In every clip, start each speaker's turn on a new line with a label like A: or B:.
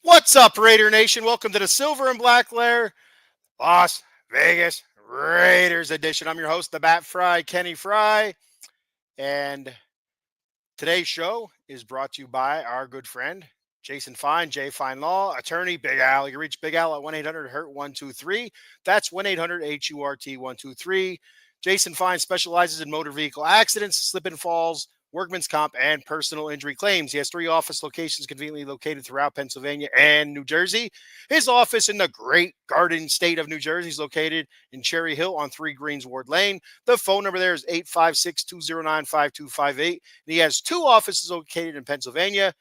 A: What's up, Raider Nation? Welcome to the Silver and Black Lair Las Vegas Raiders edition. I'm your host, the Bat Fry, Kenny Fry, and today's show is brought to you by our good friend, Jason Fine, J Fine Law, attorney, Big Al. You can reach Big Al at 1-800-HURT-123. That's 1-800-HURT-123. Jason Fine specializes in motor vehicle accidents, slip and falls, workman's comp, and personal injury claims. He has 3 office locations conveniently located throughout Pennsylvania and New Jersey. His office in the great Garden State of New Jersey is located in Cherry Hill on 3 Greensward Lane. The phone number there is 856-209-5258. And he has 2 offices located in Pennsylvania,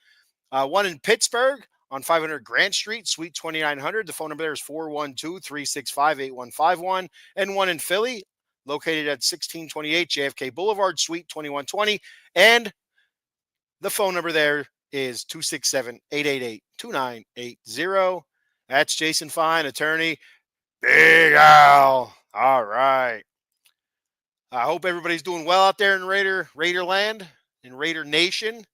A: one in Pittsburgh on 500 Grant Street, Suite 2900. The phone number there is 412-365-8151. And one in Philly, located at 1628 JFK Boulevard, Suite 2120. And the phone number there is 267-888-2980. That's Jason Fine, attorney, Big Al. All right. I hope everybody's doing well out there in Raider land, in Raider Nation.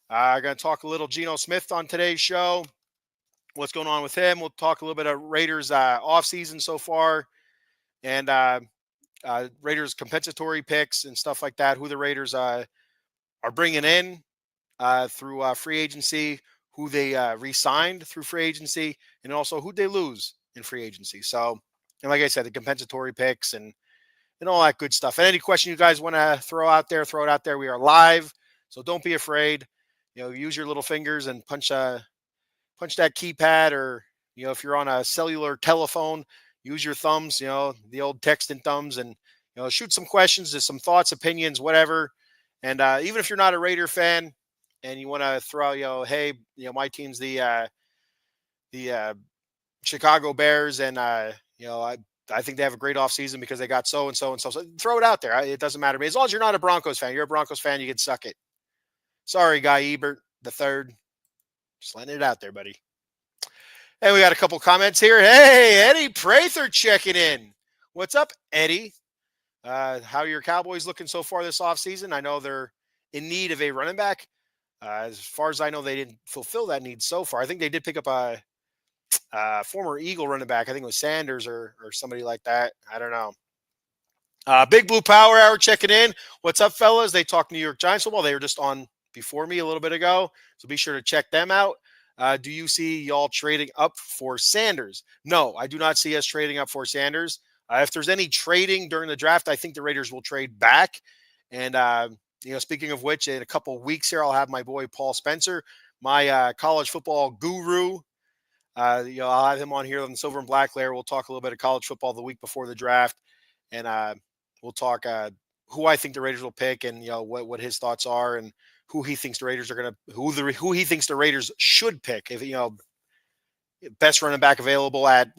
A: I'm going to talk a little Geno Smith on today's show. What's going on with him? We'll talk a little bit of Raiders offseason so far, and Raiders compensatory picks and stuff like that. Who the Raiders are bringing in through free agency, who they re-signed through free agency, and also who they lose in free agency. So, and like I said, the compensatory picks and all that good stuff. And any question you guys want to throw it out there. We are live, so don't be afraid. Use your little fingers and punch that keypad, or if you're on a cellular telephone, use your thumbs. The old texting thumbs, and shoot some questions, some thoughts, opinions, whatever. And even if you're not a Raider fan and you want to throw out, hey, my team's the Chicago Bears, and I think they have a great offseason because they got so and so and so. So throw it out there. It doesn't matter to me. As long as you're not a Broncos fan. You're a Broncos fan, you can suck it. Sorry, Guy Ebert the third. Just letting it out there, buddy. And we got a couple comments here. Hey, Eddie Prather checking in. What's up, Eddie? How are your Cowboys looking so far this offseason? I know they're in need of a running back. As far as I know, they didn't fulfill that need so far. I think they did pick up a former Eagle running back. I think it was Sanders or somebody like that. I don't know. Big Blue Power Hour checking in. What's up, fellas? They talk New York Giants football. They were just on before me a little bit ago, so be sure to check them out. Do you see y'all trading up for Sanders? No, I do not see us trading up for Sanders. If there's any trading during the draft, I think the Raiders will trade back. And, speaking of which, in a couple of weeks here, I'll have my boy Paul Spencer, my college football guru. I'll have him on here on the Silver and Black Lair. We'll talk a little bit of college football the week before the draft. And we'll talk who I think the Raiders will pick, and what his thoughts are, and who he thinks the Raiders are going to who he thinks the Raiders should pick, if best running back available at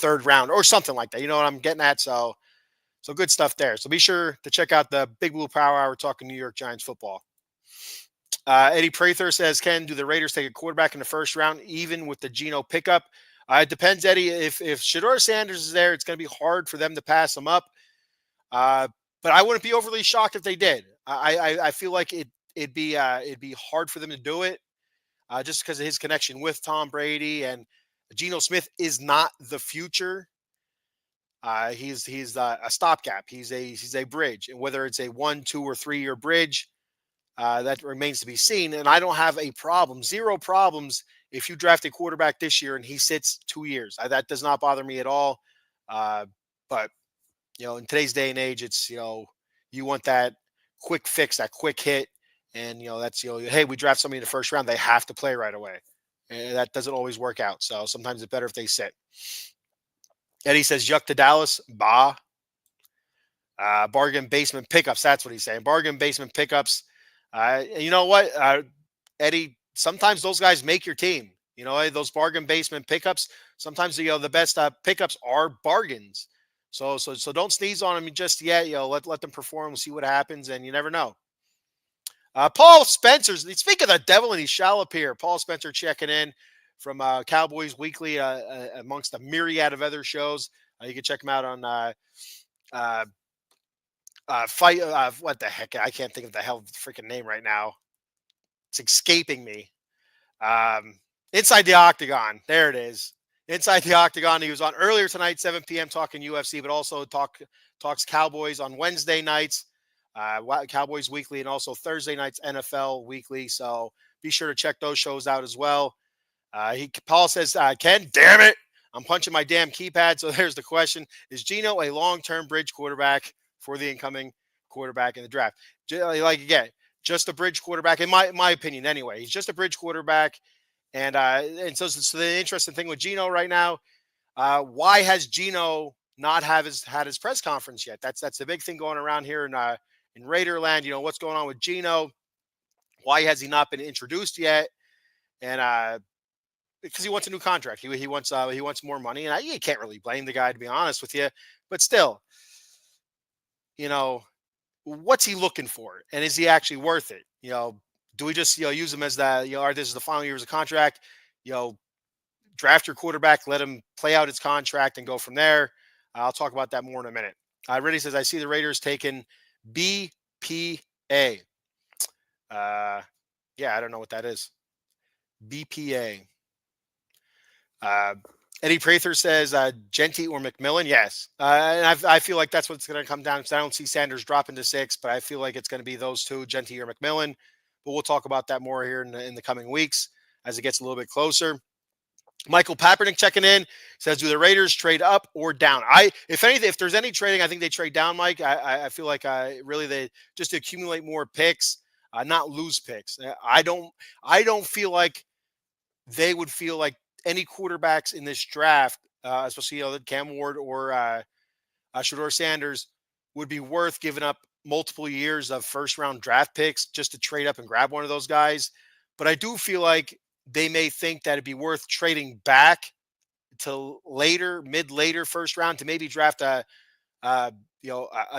A: third round or something like that. You know what I'm getting at? So good stuff there. So be sure to check out the Big Blue Power Hour talking New York Giants football. Eddie Prather says, Ken, do the Raiders take a quarterback in the first round, even with the Geno pickup? It depends, Eddie. If Shedeur Sanders is there, it's going to be hard for them to pass him up. But I wouldn't be overly shocked if they did. I feel like it'd be hard for them to do it, just because of his connection with Tom Brady, and Geno Smith is not the future. He's a stopgap. He's a bridge, and whether it's a 1, 2, or 3 year bridge, that remains to be seen. And I don't have zero problems if you draft a quarterback this year and he sits 2 years. That does not bother me at all. But in today's day and age, it's you want that quick fix, that quick hit. And, that's, hey, we draft somebody in the first round, they have to play right away. And that doesn't always work out. So sometimes it's better if they sit. Eddie says, yuck to Dallas. Bah. Bargain basement pickups. That's what he's saying. Bargain basement pickups. You know what, Eddie, sometimes those guys make your team. Those bargain basement pickups, sometimes, the best pickups are bargains. So don't sneeze on them just yet. Let them perform, see what happens, and you never know. Paul Spencer, speak of the devil, and he's shallop here. Paul Spencer checking in from Cowboys Weekly, amongst a myriad of other shows. You can check him out on what the heck? I can't think of the hell freaking name right now. It's escaping me. Um, Inside the Octagon. There it is. Inside the Octagon. He was on earlier tonight, 7 p.m. talking UFC, but also talks Cowboys on Wednesday nights, Cowboys Weekly, and also Thursday nights NFL Weekly. So be sure to check those shows out as well. Paul says, Ken, damn it, I'm punching my damn keypad. So there's the question: is Geno a long-term bridge quarterback for the incoming quarterback in the draft? Like again, just a bridge quarterback, in my opinion, anyway. He's just a bridge quarterback. And so the interesting thing with Geno right now, why has Geno not had his press conference yet? That's the big thing going around here in Raiderland. You know what's going on with Geno? Why has he not been introduced yet? And because he wants a new contract, he wants more money, and you can't really blame the guy, to be honest with you. But still, you know, what's he looking for, and is he actually worth it? Do we just use him as that? This is the final year of the contract. You know, draft your quarterback, let him play out his contract, and go from there. I'll talk about that more in a minute. Reddy says, I see the Raiders taking BPA. Yeah, I don't know what that is. BPA. Uh, Eddie Prather says Genty or McMillan. Yes. And I feel like that's what's going to come down, because I don't see Sanders dropping to 6, but I feel like it's going to be those two, Genty or McMillan. But we'll talk about that more here in the coming weeks as it gets a little bit closer. Michael Papernick checking in says, do the Raiders trade up or down? If anything, if there's any trading, I think they trade down, Mike. I feel like really they just to accumulate more picks, not lose picks. I don't feel like they would feel like any quarterbacks in this draft, especially Cam Ward or Shador Sanders, would be worth giving up multiple years of first round draft picks just to trade up and grab one of those guys. But I do feel like they may think that it'd be worth trading back to later first round to maybe draft a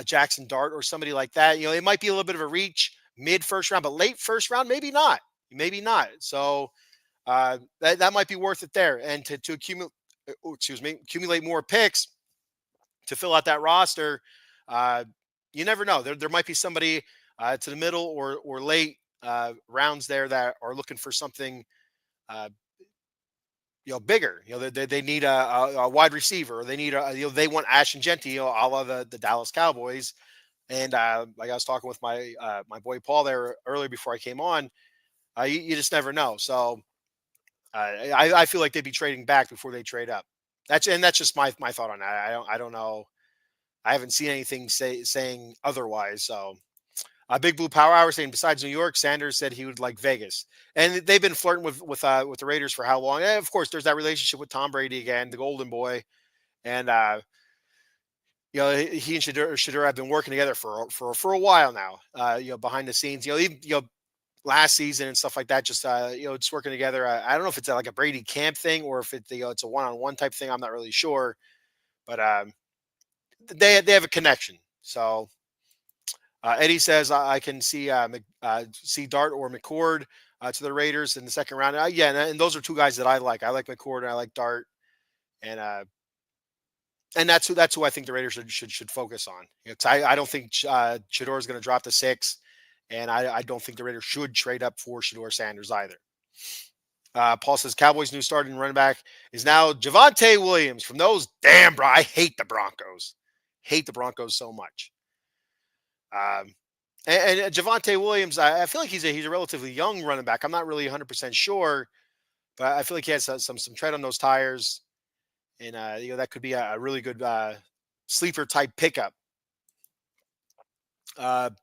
A: Jackson Dart or somebody like that. It might be a little bit of a reach mid first round, but late first round, maybe not. So that might be worth it there, and to accumulate more picks to fill out that roster. You never know. There might be somebody to the middle or late rounds there that are looking for something uh, bigger. They need a wide receiver, or they need they want Ashton Genty, a la the Dallas Cowboys. And like I was talking with my boy Paul there earlier before I came on, you just never know. So I feel like they'd be trading back before they trade up. That's just my thought on that. I don't know. I haven't seen anything saying otherwise. So Big Blue Power Hour saying, besides New York, Sanders said he would like Vegas, and they've been flirting with the Raiders for how long? And of course, there's that relationship with Tom Brady again, the Golden Boy, and he and Shador have been working together for a while now. Behind the scenes, last season and stuff like that, just just working together. I don't know if it's like a Brady camp thing or if it's a one-on-one type thing. I'm not really sure, but they have a connection. So Eddie says I can see Dart or McCord to the Raiders in the second round. Yeah, and those are two guys that I like. I like McCord and I like Dart, and that's who I think the Raiders should focus on. I don't think Shador is going to drop to 6, and I don't think the Raiders should trade up for Shador Sanders either. Paul says Cowboys' new starting running back is now Javonte Williams from those damn bro. I hate the Broncos. Hate the Broncos so much. And Javonte Williams, I feel like he's a relatively young running back. I'm not really 100% sure, but I feel like he has some tread on those tires, and that could be a really good sleeper type pickup.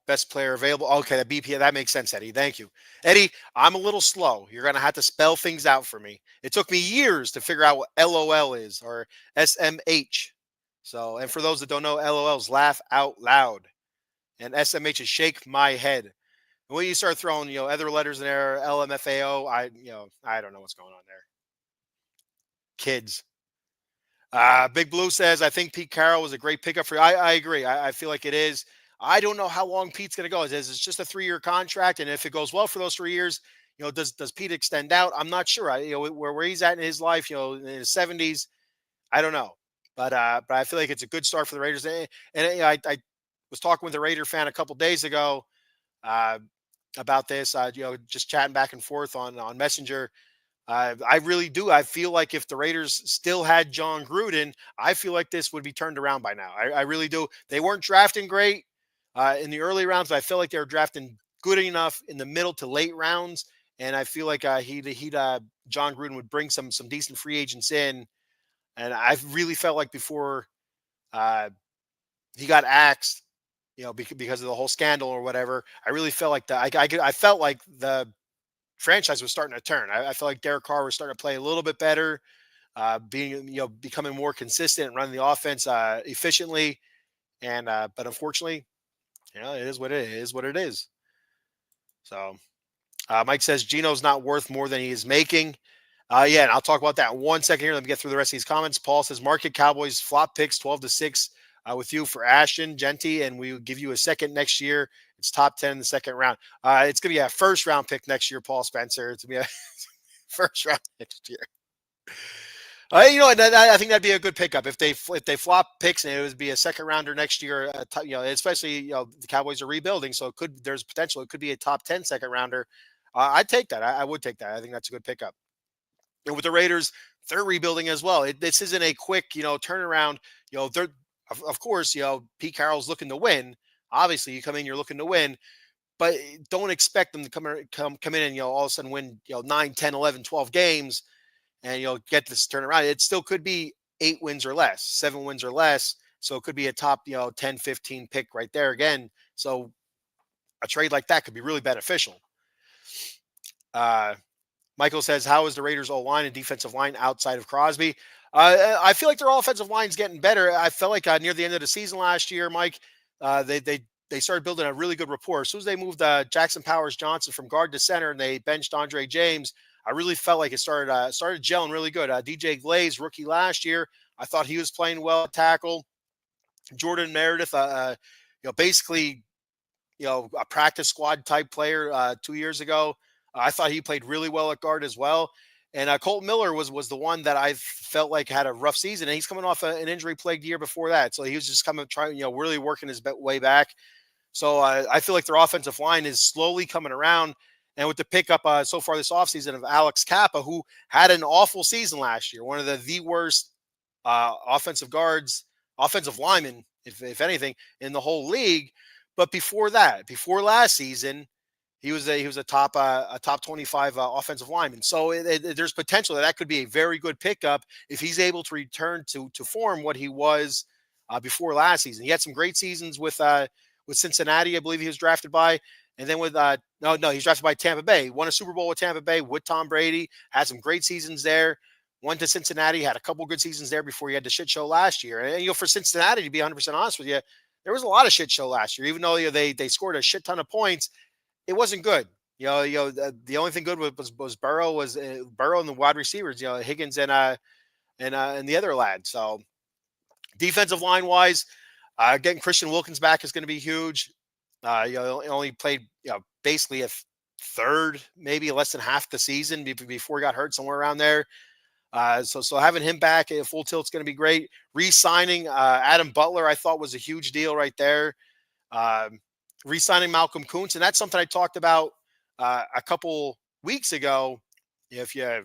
A: Best player available. Okay, that BPA, that makes sense, Eddie. Thank you. Eddie, I'm a little slow. You're going to have to spell things out for me. It took me years to figure out what LOL is, or SMH. So, and for those that don't know, LOL is laugh out loud, and SMH is shake my head. And when you start throwing, other letters in there, LMFAO, I don't know what's going on there. Kids. Big Blue says, I think Pete Carroll was a great pickup for you. I agree. I feel like it is. I don't know how long Pete's going to go. It's just a 3-year contract, and if it goes well for those 3 years, does Pete extend out? I'm not sure. Where he's at in his life, in his 70s, I don't know. But I feel like it's a good start for the Raiders. And I was talking with a Raider fan a couple days ago. about this. Just chatting back and forth on Messenger. I really do. I feel like if the Raiders still had John Gruden, I feel like this would be turned around by now. I really do. They weren't drafting great in the early rounds, but I feel like they were drafting good enough in the middle to late rounds. And I feel like John Gruden would bring some decent free agents in. And I really felt like before uh, he got axed, because of the whole scandal or whatever, I really felt like I felt like the franchise was starting to turn. I felt like Derek Carr was starting to play a little bit better, becoming more consistent, running the offense efficiently. And but unfortunately, it is what it is. What it is. So Mike says Gino's not worth more than he is making. Yeah, and I'll talk about that in 1 second here. Let me get through the rest of these comments. Paul says market Cowboys flop picks 12-6 with you for Ashton Genty, and we will give you a second next year. It's top 10 in the second round. It's gonna be a first round pick next year, Paul Spencer. It's gonna be a first round next year. And I think that'd be a good pickup if they flop picks and it would be a second rounder next year. Especially the Cowboys are rebuilding, so there's potential. It could be a top 10 second rounder. I'd take that. I would take that. I think that's a good pickup. And with the Raiders, they're rebuilding as well. This isn't a quick turnaround. They're of course Pete Carroll's looking to win. Obviously, you come in, you're looking to win, but don't expect them to come in and all of a sudden win 9, 10, 11, 12 games and you'll get this turnaround. It still could be 8 wins or less, 7 wins or less. So it could be a top 10, 15 pick right there again. So a trade like that could be really beneficial. Michael says, how is the Raiders O-line and defensive line outside of Crosby? I feel like their offensive line's getting better. I felt like near the end of the season last year, Mike, they started building a really good rapport. As soon as they moved Jackson Powers Johnson from guard to center and they benched Andre James, I really felt like it started gelling really good. DJ Glaze, rookie last year, I thought he was playing well at tackle. Jordan Meredith, basically, a practice squad type player 2 years ago. I thought he played really well at guard as well. And Colt Miller was the one that I felt like had a rough season. And he's coming off an injury plagued year before that. So he was just really working his way back. So I feel like their offensive line is slowly coming around. And with the pickup so far this offseason of Alex Kappa, who had an awful season last year, one of the worst offensive linemen, if anything, in the whole league. But before last season, he was a top 25 offensive lineman. So there's potential that could be a very good pickup if he's able to return to form what he was before last season. He had some great seasons with Cincinnati, I believe he was drafted by, and then with no, he's drafted by Tampa Bay. Won a Super Bowl with Tampa Bay with Tom Brady. Had some great seasons there. Went to Cincinnati, had a couple good seasons there before he had the shit show last year. And for Cincinnati, to be 100% honest with you, there was a lot of shit show last year. Even though they scored a shit ton of points, it wasn't good. The only thing good was Burrow Burrow and the wide receivers. Higgins and the other lad. So defensive line wise, getting Christian Wilkins back is going to be huge. He only played basically a third, maybe less than half the season before he got hurt, somewhere around there. So having him back at full tilt is going to be great. Re-signing Adam Butler, I thought was a huge deal right there. Re-signing Malcolm Kuntz, and that's something I talked about a couple weeks ago. If you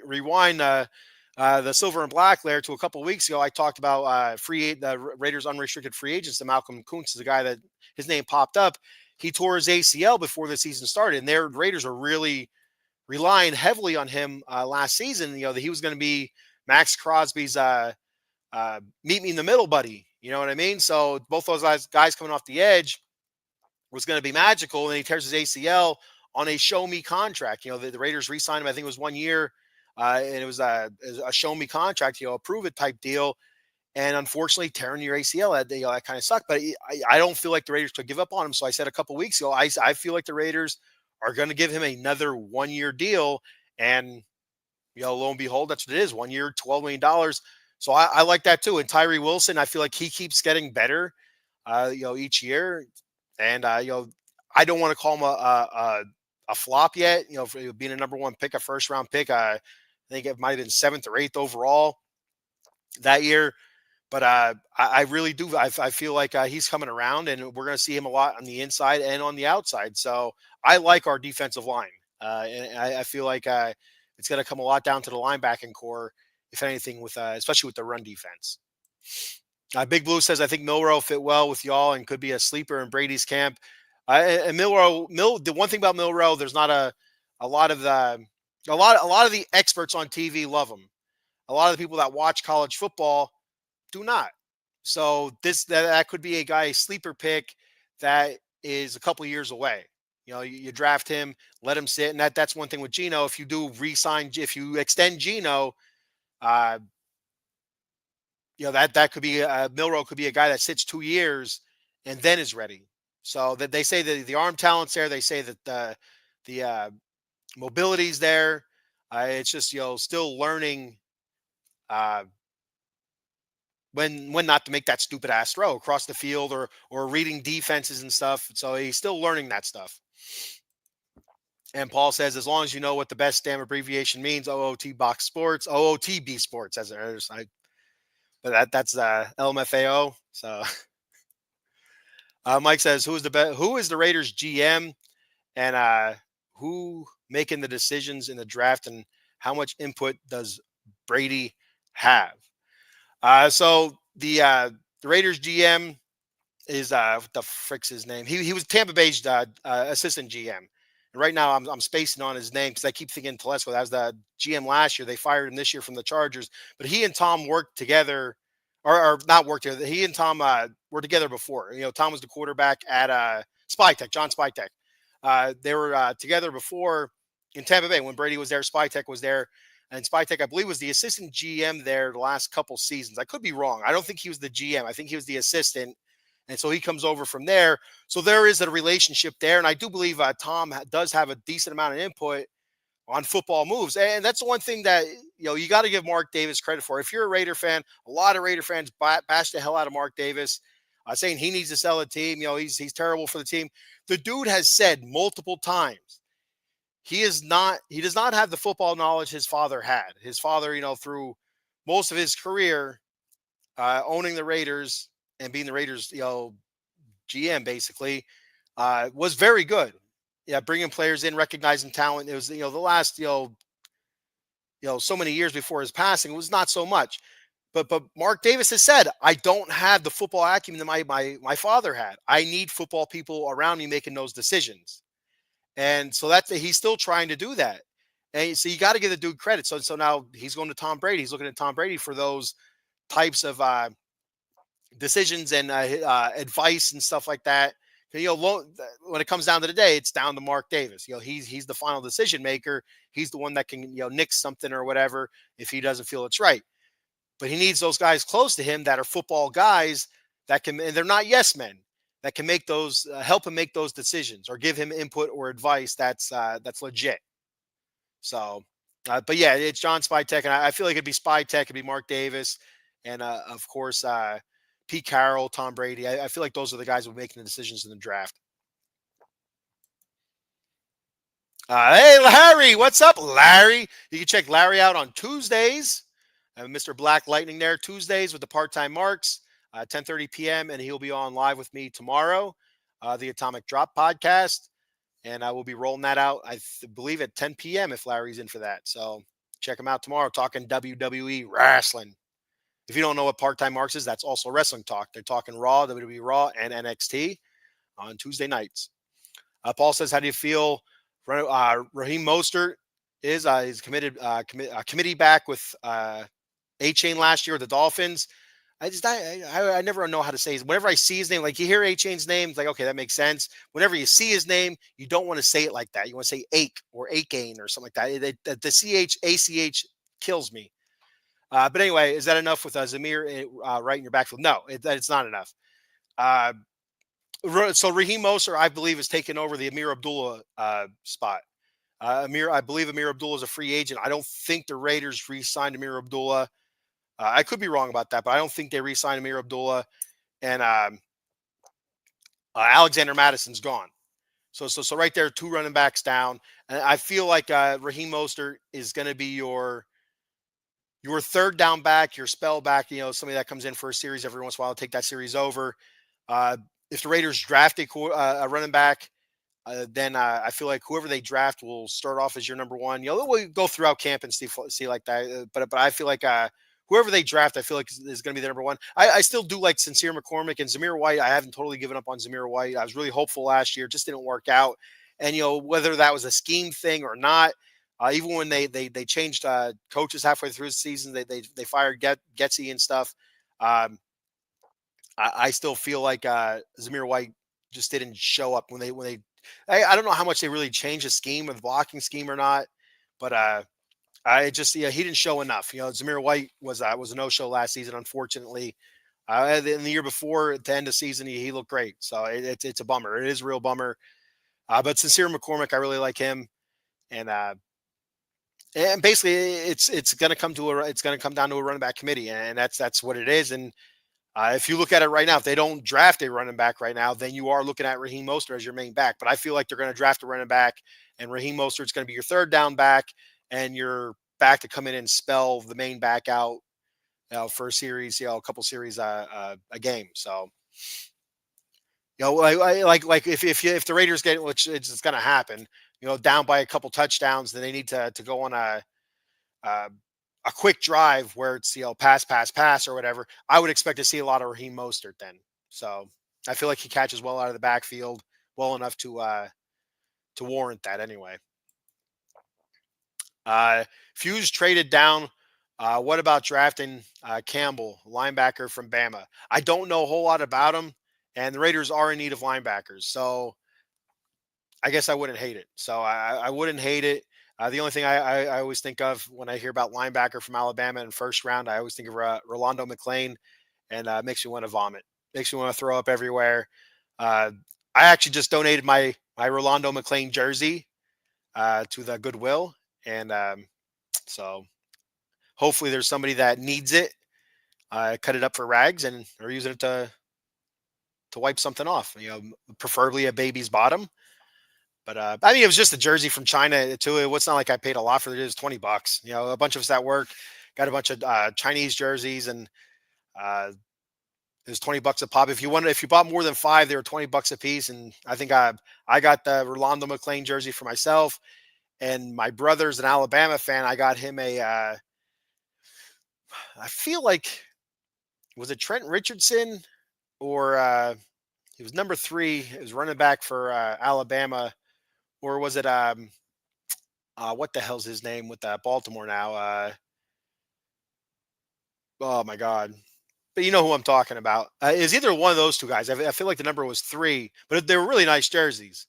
A: rewind the silver and black layer to a couple weeks ago, I talked about the Raiders unrestricted free agents. And Malcolm Kuntz is the guy that his name popped up. He tore his ACL before the season started, and their Raiders are really relying heavily on him last season. That he was going to be Max Crosby's meet me in the middle buddy. You know what I mean? So both those guys coming off the edge was going to be magical, and he tears his ACL on a show me contract. The Raiders re-signed him. I think it was 1 year, and it was a show me contract, a prove it type deal. And unfortunately, tearing your ACL, that kind of sucked. But I don't feel like the Raiders could give up on him. So I said a couple weeks ago, I feel like the Raiders are going to give him another 1 year deal. And, lo and behold, that's what it is. 1 year, $12 million. So I like that too. And Tyree Wilson, I feel like he keeps getting better, each year. And, I don't want to call him a flop yet, for being a number one pick, a first round pick. I think it might have been 7th or 8th overall that year. But I really do. I feel like he's coming around, and we're going to see him a lot on the inside and on the outside. So I like our defensive line, and I feel like it's going to come a lot down to the linebacking core, if anything, with especially with the run defense. Big Blue says I think Milrow fit well with y'all and could be a sleeper in Brady's camp. And the one thing about Milrow, there's not a lot of the a lot of the experts on TV love him. A lot of the people that watch college football do not. So that could be a guy, a sleeper pick that is a couple of years away. You draft him, let him sit, and that's one thing with Geno. If you do re-sign, if you extend Geno, uh, that could be Milrow could be a guy that sits 2 years and then is ready. So that they say that the arm talent's there. They say that the mobility's there. It's just still learning uh, when not to make that stupid ass throw across the field or reading defenses and stuff. So he's still learning that stuff. And Paul says, as long as you know what the best damn abbreviation means, OOT box sports, OOTB sports, as but that's LMFAO. So Mike says, who is the Raiders GM and who making the decisions in the draft and how much input does Brady have? So the Raiders GM is what the frick's his name? He was Tampa Bay's assistant GM. And right now I'm spacing on his name because I keep thinking Telesco. That was the GM last year. They fired him this year from the Chargers, but he and Tom worked together, or not worked together. He and Tom were together before. Tom was the quarterback at Spytech, John Spytech. They were together before in Tampa Bay when Brady was there. Spytech was there. And Spytech, I believe, was the assistant GM there the last couple seasons. I could be wrong. I don't think he was the GM. I think he was the assistant. And so he comes over from there. So there is a relationship there. And I do believe Tom does have a decent amount of input on football moves. And that's the one thing that, you got to give Mark Davis credit for. If you're a Raider fan, a lot of Raider fans bash the hell out of Mark Davis, saying he needs to sell a team. He's terrible for the team. The dude has said multiple times he does not have the football knowledge his father had. His father, through most of his career, owning the Raiders and being the Raiders, GM basically, was very good. Yeah, bringing players in, recognizing talent. It was, the last, so many years before his passing, it was not so much. But Mark Davis has said, I don't have the football acumen that my father had. I need football people around me making those decisions. And so he's still trying to do that. And so you got to give the dude credit. So now he's going to Tom Brady. He's looking at Tom Brady for those types of decisions and advice and stuff like that. When it comes down to the day, it's down to Mark Davis. He's the final decision maker. He's the one that can nix something or whatever if he doesn't feel it's right. But he needs those guys close to him that are football guys that can, and they're not yes men, that can make those help him make those decisions or give him input or advice that's legit. So, but yeah, it's John Spytech, and I feel like it'd be Spytech, it'd be Mark Davis, and of course Pete Carroll, Tom Brady. I feel like those are the guys who are making the decisions in the draft. Hey, Larry, what's up, Larry? You can check Larry out on Tuesdays. Mr. Black Lightning there, Tuesdays with the part-time marks, 10:30 p.m., and he'll be on live with me tomorrow, the Atomic Drop podcast, and I will be rolling that out, believe, at 10 p.m. if Larry's in for that. So check him out tomorrow, talking WWE wrestling. If you don't know what part-time marks is, that's also wrestling talk. They're talking Raw, WWE Raw, and NXT on Tuesday nights. Paul says, how do you feel? Raheem Mostert is committed committee back with A-Chain last year with the Dolphins. I never know how to say his. Whenever I see his name, like you hear A-Chain's name, it's like, okay, that makes sense. Whenever you see his name, you don't want to say it like that. You want to say Ake or Ake-Gain or something like that. The CH, ACH kills me. But anyway, is that enough with Zamir right in your backfield? No, it's not enough. So Raheem Mostert, I believe, is taking over the Amir Abdullah spot. I believe Amir Abdullah is a free agent. I don't think the Raiders re-signed Amir Abdullah. I could be wrong about that, but I don't think they re-signed Amir Abdullah. And Alexander Madison's gone. So right there, two running backs down. And I feel like Raheem Mostert is going to be your your third down back, your spell back, somebody that comes in for a series every once in a while, take that series over. Uh, if the Raiders draft a running back, then I feel like whoever they draft will start off as your number one. We'll go throughout camp and see like that. But I feel like whoever they draft, I feel like is going to be the number one. I still do like Sincere McCormick and Zamir White. I haven't totally given up on Zamir White. I was really hopeful last year, just didn't work out. And whether that was a scheme thing or not, even when they changed coaches halfway through the season, they fired Getsy and stuff. I still feel like Zamir White just didn't show up when they. I don't know how much they really changed the scheme of the blocking scheme or not, but I just he didn't show enough. Zamir White was a no show last season, unfortunately. In the year before, at the end of the season, he looked great. So it's a bummer. It is a real bummer. But Sincere McCormick, I really like him, and basically it's going to come down to a running back committee, and that's what it is. And if you look at it right now, if they don't draft a running back right now, then you are looking at Raheem Mostert as your main back. But I feel like they're going to draft a running back, and Raheem Mostert's going to be your third down back, and your back to come in and spell the main back out for a series, a couple series a game. So, like if the Raiders get, which it's going to happen, down by a couple touchdowns, then they need to go on uh, a quick drive where it's pass or whatever. I would expect to see a lot of Raheem Mostert then. So I feel like he catches well out of the backfield, well enough to warrant that anyway. Fuse traded down. What about drafting Campbell, linebacker from Bama? I don't know a whole lot about him, and the Raiders are in need of linebackers, so I guess I wouldn't hate it. So I wouldn't hate it. The only thing I always think of when I hear about linebacker from Alabama in first round, I always think of Rolando McClain, and makes me want to vomit. Makes me want to throw up everywhere. I actually just donated my Rolando McClain jersey to the Goodwill, and so hopefully there's somebody that needs it. Cut it up for rags and or using it to wipe something off. Preferably a baby's bottom. But I mean, it was just a jersey from China too. It's not like I paid a lot for it. It was $20. A bunch of us at work got a bunch of Chinese jerseys, and it was $20 a pop. If you bought more than 5, they were $20 a piece. And I think I got the Rolando McClain jersey for myself, and my brother's an Alabama fan. I got him I feel like, was it Trent Richardson or he was number 3. He was running back for Alabama. Or was it what the hell's his name with Baltimore now? Oh my God! But you know who I'm talking about. Is either one of those two guys. I feel like the number was 3, but they were really nice jerseys.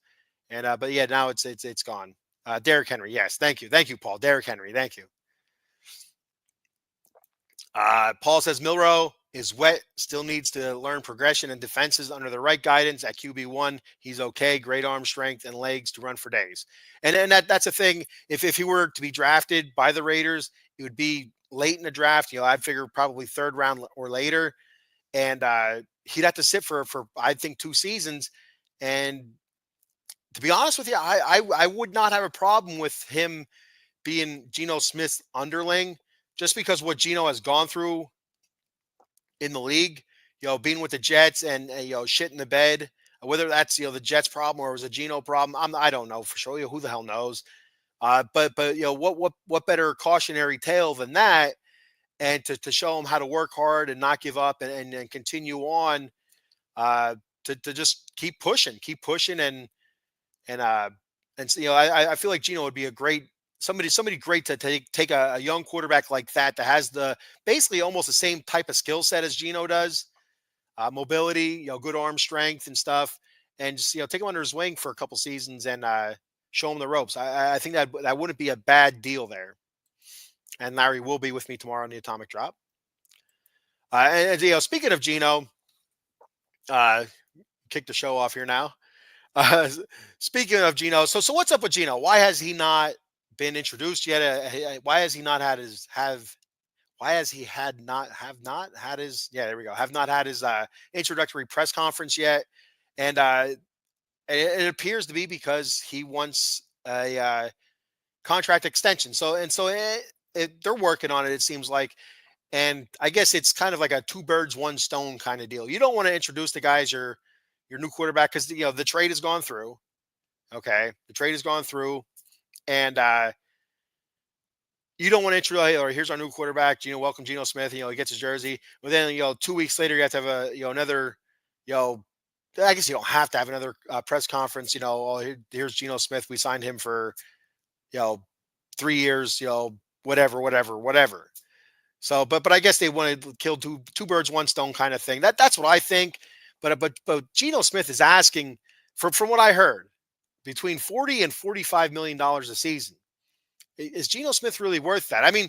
A: And but yeah, now it's gone. Derrick Henry, yes, thank you, Paul. Derrick Henry, thank you. Paul says Milrow is wet, still needs to learn progression and defenses under the right guidance at QB1. He's okay, great arm strength and legs to run for days. And that's a thing. If he were to be drafted by the Raiders, it would be late in the draft. I'd figure probably third round or later. And he'd have to sit for I think 2 seasons. And to be honest with you, I would not have a problem with him being Geno Smith's underling, just because what Geno has gone through in the league, being with the Jets and shit in the bed, whether that's the Jets problem or it was a Geno problem, I don't know for sure. Who the hell knows? But what better cautionary tale than that? And to show them how to work hard and not give up and continue on, to just keep pushing and I feel like Geno would be a great somebody great to take a young quarterback like that has the basically almost the same type of skill set as Geno does, mobility, good arm strength and stuff, and just take him under his wing for a couple seasons and show him the ropes. I think that wouldn't be a bad deal there. And Larry will be with me tomorrow on the Atomic Drop. And speaking of Geno, kick the show off here now. Speaking of Geno, so what's up with Geno? Why has he not been introduced yet? Why has he not had his have not had his introductory press conference yet? And it appears to be because he wants a contract extension. So they're working on it. It seems like, and I guess it's kind of like a two birds, one stone kind of deal. You don't want to introduce the guys your new quarterback because the trade has gone through. Okay, the trade has gone through, and you don't want to introduce. Hey, or here's our new quarterback. Welcome Geno Smith. He gets his jersey, but then 2 weeks later you have to have another you know I guess you don't have to have another press conference. Oh, here's Geno Smith. We signed him for you know 3 years. Whatever, whatever, whatever. So, but I guess they want to kill two birds, one stone kind of thing. That's what I think. But Geno Smith is asking from what I heard between 40 and $45 million a season. Is Geno Smith really worth that? I mean,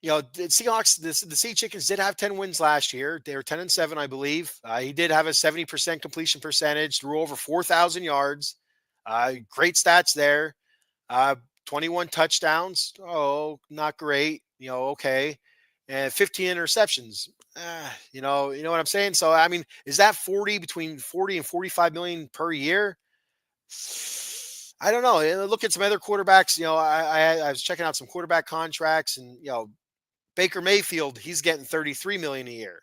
A: the Seahawks, the Sea Chickens did have 10 wins last year. They were 10-7, I believe. He did have a 70% completion percentage, threw over 4,000 yards. Great stats there. 21 touchdowns. Oh, not great. Okay. And 15 interceptions. You know what I'm saying? So, I mean, is that between 40 and 45 million per year? I don't know. Look at some other quarterbacks. I was checking out some quarterback contracts, and Baker Mayfield, he's getting 33 million a year.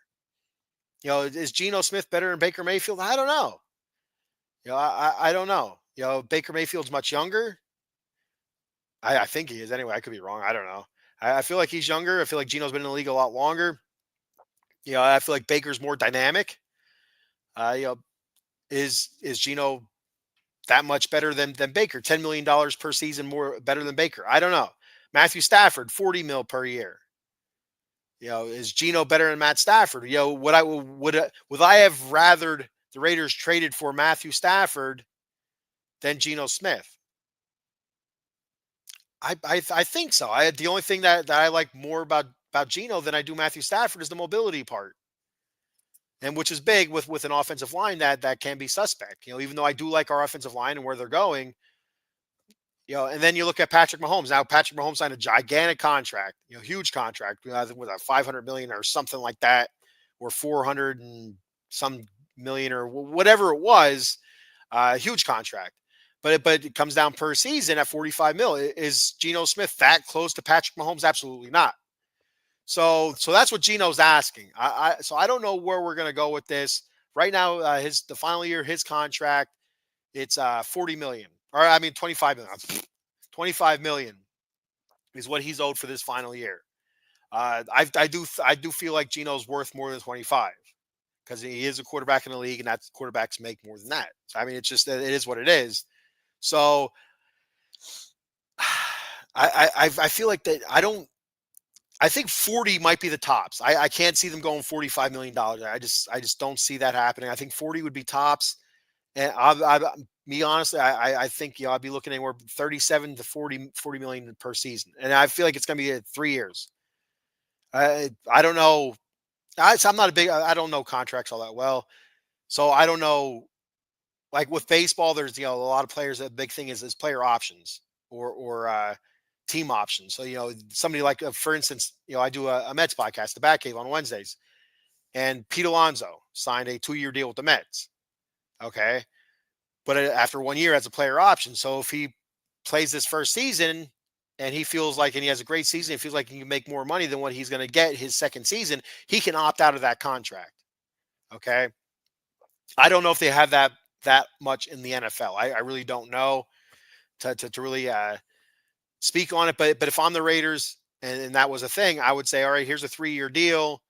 A: Is Geno Smith better than Baker Mayfield? I don't know. I don't know. Baker Mayfield's much younger. I think he is anyway. I could be wrong. I don't know. I feel like he's younger. I feel like Geno's been in the league a lot longer. I feel like Baker's more dynamic. Is Geno that much better than Baker? $10 million per season more better than Baker? I don't know. Matthew Stafford, 40 mil per year. Is Geno better than Matt Stafford? Would I have rathered the Raiders traded for Matthew Stafford than Geno Smith? I think so. The only thing that I like more about Geno than I do Matthew Stafford is the mobility part, and which is big with an offensive line that can be suspect. Even though I do like our offensive line and where they're going. And then you look at Patrick Mahomes. Now Patrick Mahomes signed a gigantic contract, huge contract, I think with a 500 million or something like that, or 400 and some million or whatever it was, huge contract. But it comes down per season at 45 mil. Is Geno Smith that close to Patrick Mahomes? Absolutely not. So that's what Geno's asking. So I don't know where we're going to go with this right now. The final year, his contract, it's 40 million, or I mean 25 million. 25 million is what he's owed for this final year. I do feel like Geno's worth more than 25 because he is a quarterback in the league, and that's quarterbacks make more than that. So I mean, it is what it is. So I feel like that I think 40 might be the tops. I can't see them going $45 million. I just don't see that happening. I think 40 would be tops. And me honestly, I think I'd be looking anywhere 37 to 40 million per season. And I feel like it's going to be 3 years. I don't know. I'm not I don't know contracts all that well. So I don't know. Like with baseball, there's a lot of players. The big thing is player options or team options. So somebody like for instance, I do a Mets podcast, the Bat Cave, on Wednesdays, and Pete Alonso signed a 2-year deal with the Mets. Okay, but after 1 year as a player option. So if he plays this first season and he feels like, and he has a great season, he feels like he can make more money than what he's going to get his second season, he can opt out of that contract. Okay, I don't know if they have that much in the NFL. I really don't know to really speak on it. But if I'm the Raiders and that was a thing, I would say, all right, here's a 3-year deal.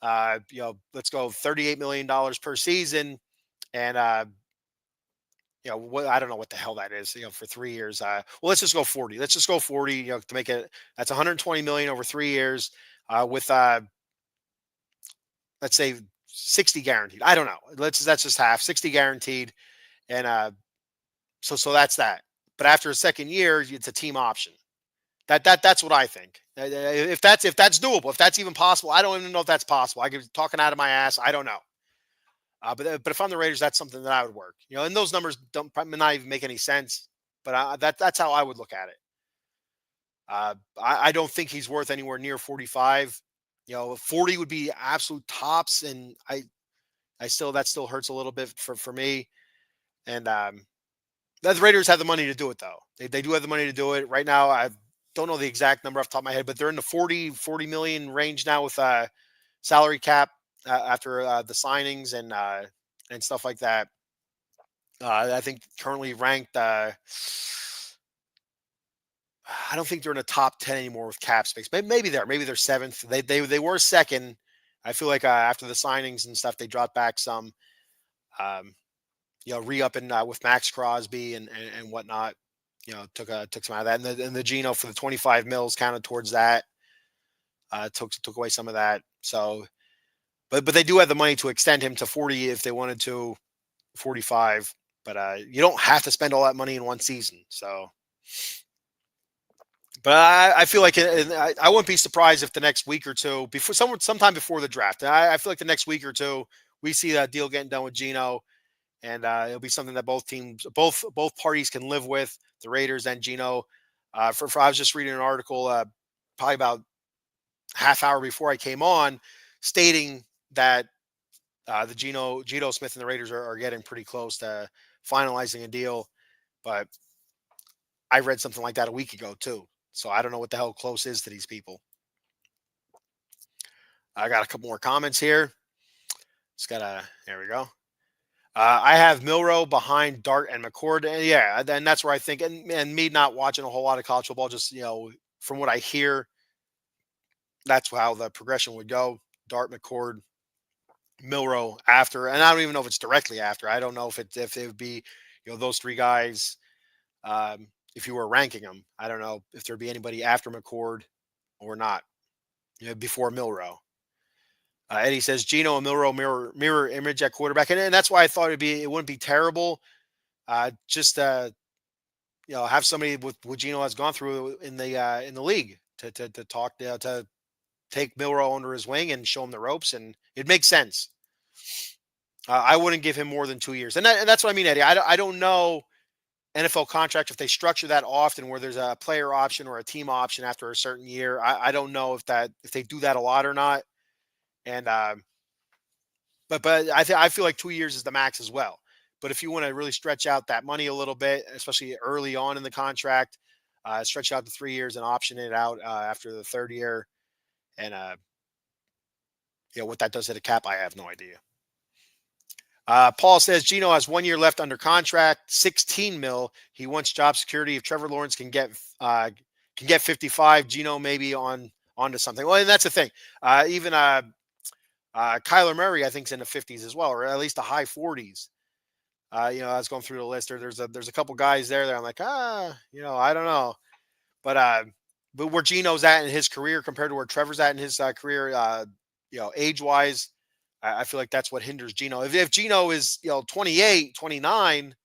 A: Let's go $38 million per season. And, I don't know what the hell that is, for 3 years. Well, let's just go 40. Let's just go 40, to make it, that's 120 million over 3 years, with, let's say 60 guaranteed. I don't know. That's just half 60 guaranteed. And, so that's that. But after a second year, it's a team option. That's what I think. If that's doable, if that's even possible, I don't even know if that's possible. I could be talking out of my ass. I don't know. But if I'm the Raiders, that's something that I would work. And those numbers might not even make any sense. But that's how I would look at it. I don't think he's worth anywhere near 45. 40 would be absolute tops, and that still hurts a little bit for me. And the Raiders have the money to do it, though. They do have the money to do it right now. don't know the exact number off the top of my head, but they're in the 40 million range now with salary cap after the signings and stuff like that. I think currently ranked. I don't think they're in the top 10 anymore with cap space. Maybe they're seventh. They were second. I feel like after the signings and stuff, they dropped back some. Um, re-upping with Max Crosby and whatnot. Took some out of that, and the Geno for the 25 mils counted towards that. Took away some of that. So, but they do have the money to extend him to 40 if they wanted to, 45. But you don't have to spend all that money in one season. So, but I feel like I wouldn't be surprised if the next week or two, sometime before the draft, I feel like the next week or two, we see that deal getting done with Geno, and it'll be something that both parties can live with, the Raiders and Geno. I was just reading an article probably about half hour before I came on, stating that the Geno Smith and the Raiders are getting pretty close to finalizing a deal, but I read something like that a week ago too. So I don't know what the hell close is to these people. I got a couple more comments here. There we go. I have Milrow behind Dart and McCord. And yeah, and that's where I think, and me not watching a whole lot of college football, just, from what I hear, that's how the progression would go. Dart, McCord, Milrow after, and I don't even know if it's directly after. I don't know if it would be, those three guys. If you were ranking them, I don't know if there'd be anybody after McCord or not, before Milrow. Eddie says Geno and Milrow mirror image at quarterback, and that's why I thought it wouldn't be terrible. Just have somebody with what Geno has gone through in the league to talk to take Milrow under his wing and show him the ropes, and it makes sense. I wouldn't give him more than 2 years, and that's what I mean, Eddie. I don't know NFL contract if they structure that often where there's a player option or a team option after a certain year. I don't know if they do that a lot or not. And but I feel like 2 years is the max as well. But if you want to really stretch out that money a little bit, especially early on in the contract, stretch out to 3 years and option it out after the third year, and what that does to the cap, I have no idea. Paul says Geno has 1 year left under contract, 16 mil. He wants job security. If Trevor Lawrence can get 55, Geno maybe onto something. Well, and that's the thing. Even Kyler Murray, I think, is in the 50s as well, or at least the high 40s. I was going through the list. There's a couple guys there that I'm like, I don't know, but where Geno's at in his career compared to where Trevor's at in his career, age wise, I feel like that's what hinders Geno. If Geno is 28, 29,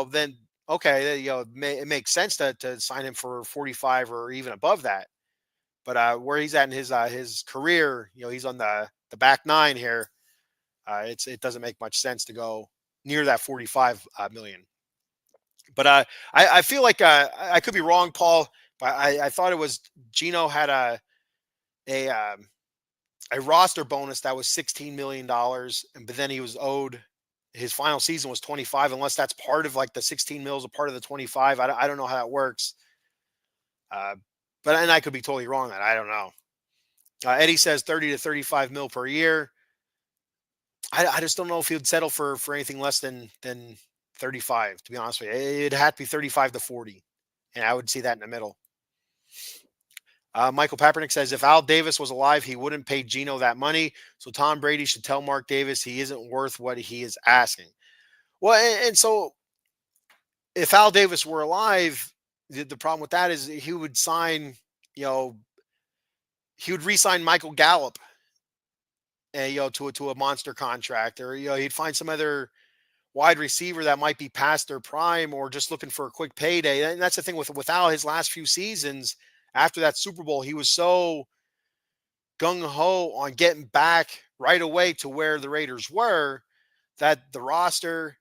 A: then okay, it makes sense to sign him for 45 or even above that. But where he's at in his career, he's on the back nine here. It doesn't make much sense to go near that 45 million. But I feel like I could be wrong, Paul. But I thought it was Geno had a roster bonus that was $16 million, but then he was owed. His final season was 25, unless that's part of like the 16 mils, a part of the 25. I don't know how that works. And I could be totally wrong that I don't know. Eddie says 30 to 35 mil per year. I just don't know if he would settle for anything less than 35, to be honest with you. It'd have to be 35 to 40. And I would see that in the middle. Michael Papernick says if Al Davis was alive, he wouldn't pay Geno that money. So Tom Brady should tell Mark Davis he isn't worth what he is asking. Well, and so if Al Davis were alive, the problem with that is he would sign, he would re-sign Michael Gallup, to a monster contract, or he'd find some other wide receiver that might be past their prime or just looking for a quick payday. And that's the thing with Al, his last few seasons after that Super Bowl, he was so gung ho on getting back right away to where the Raiders were that the roster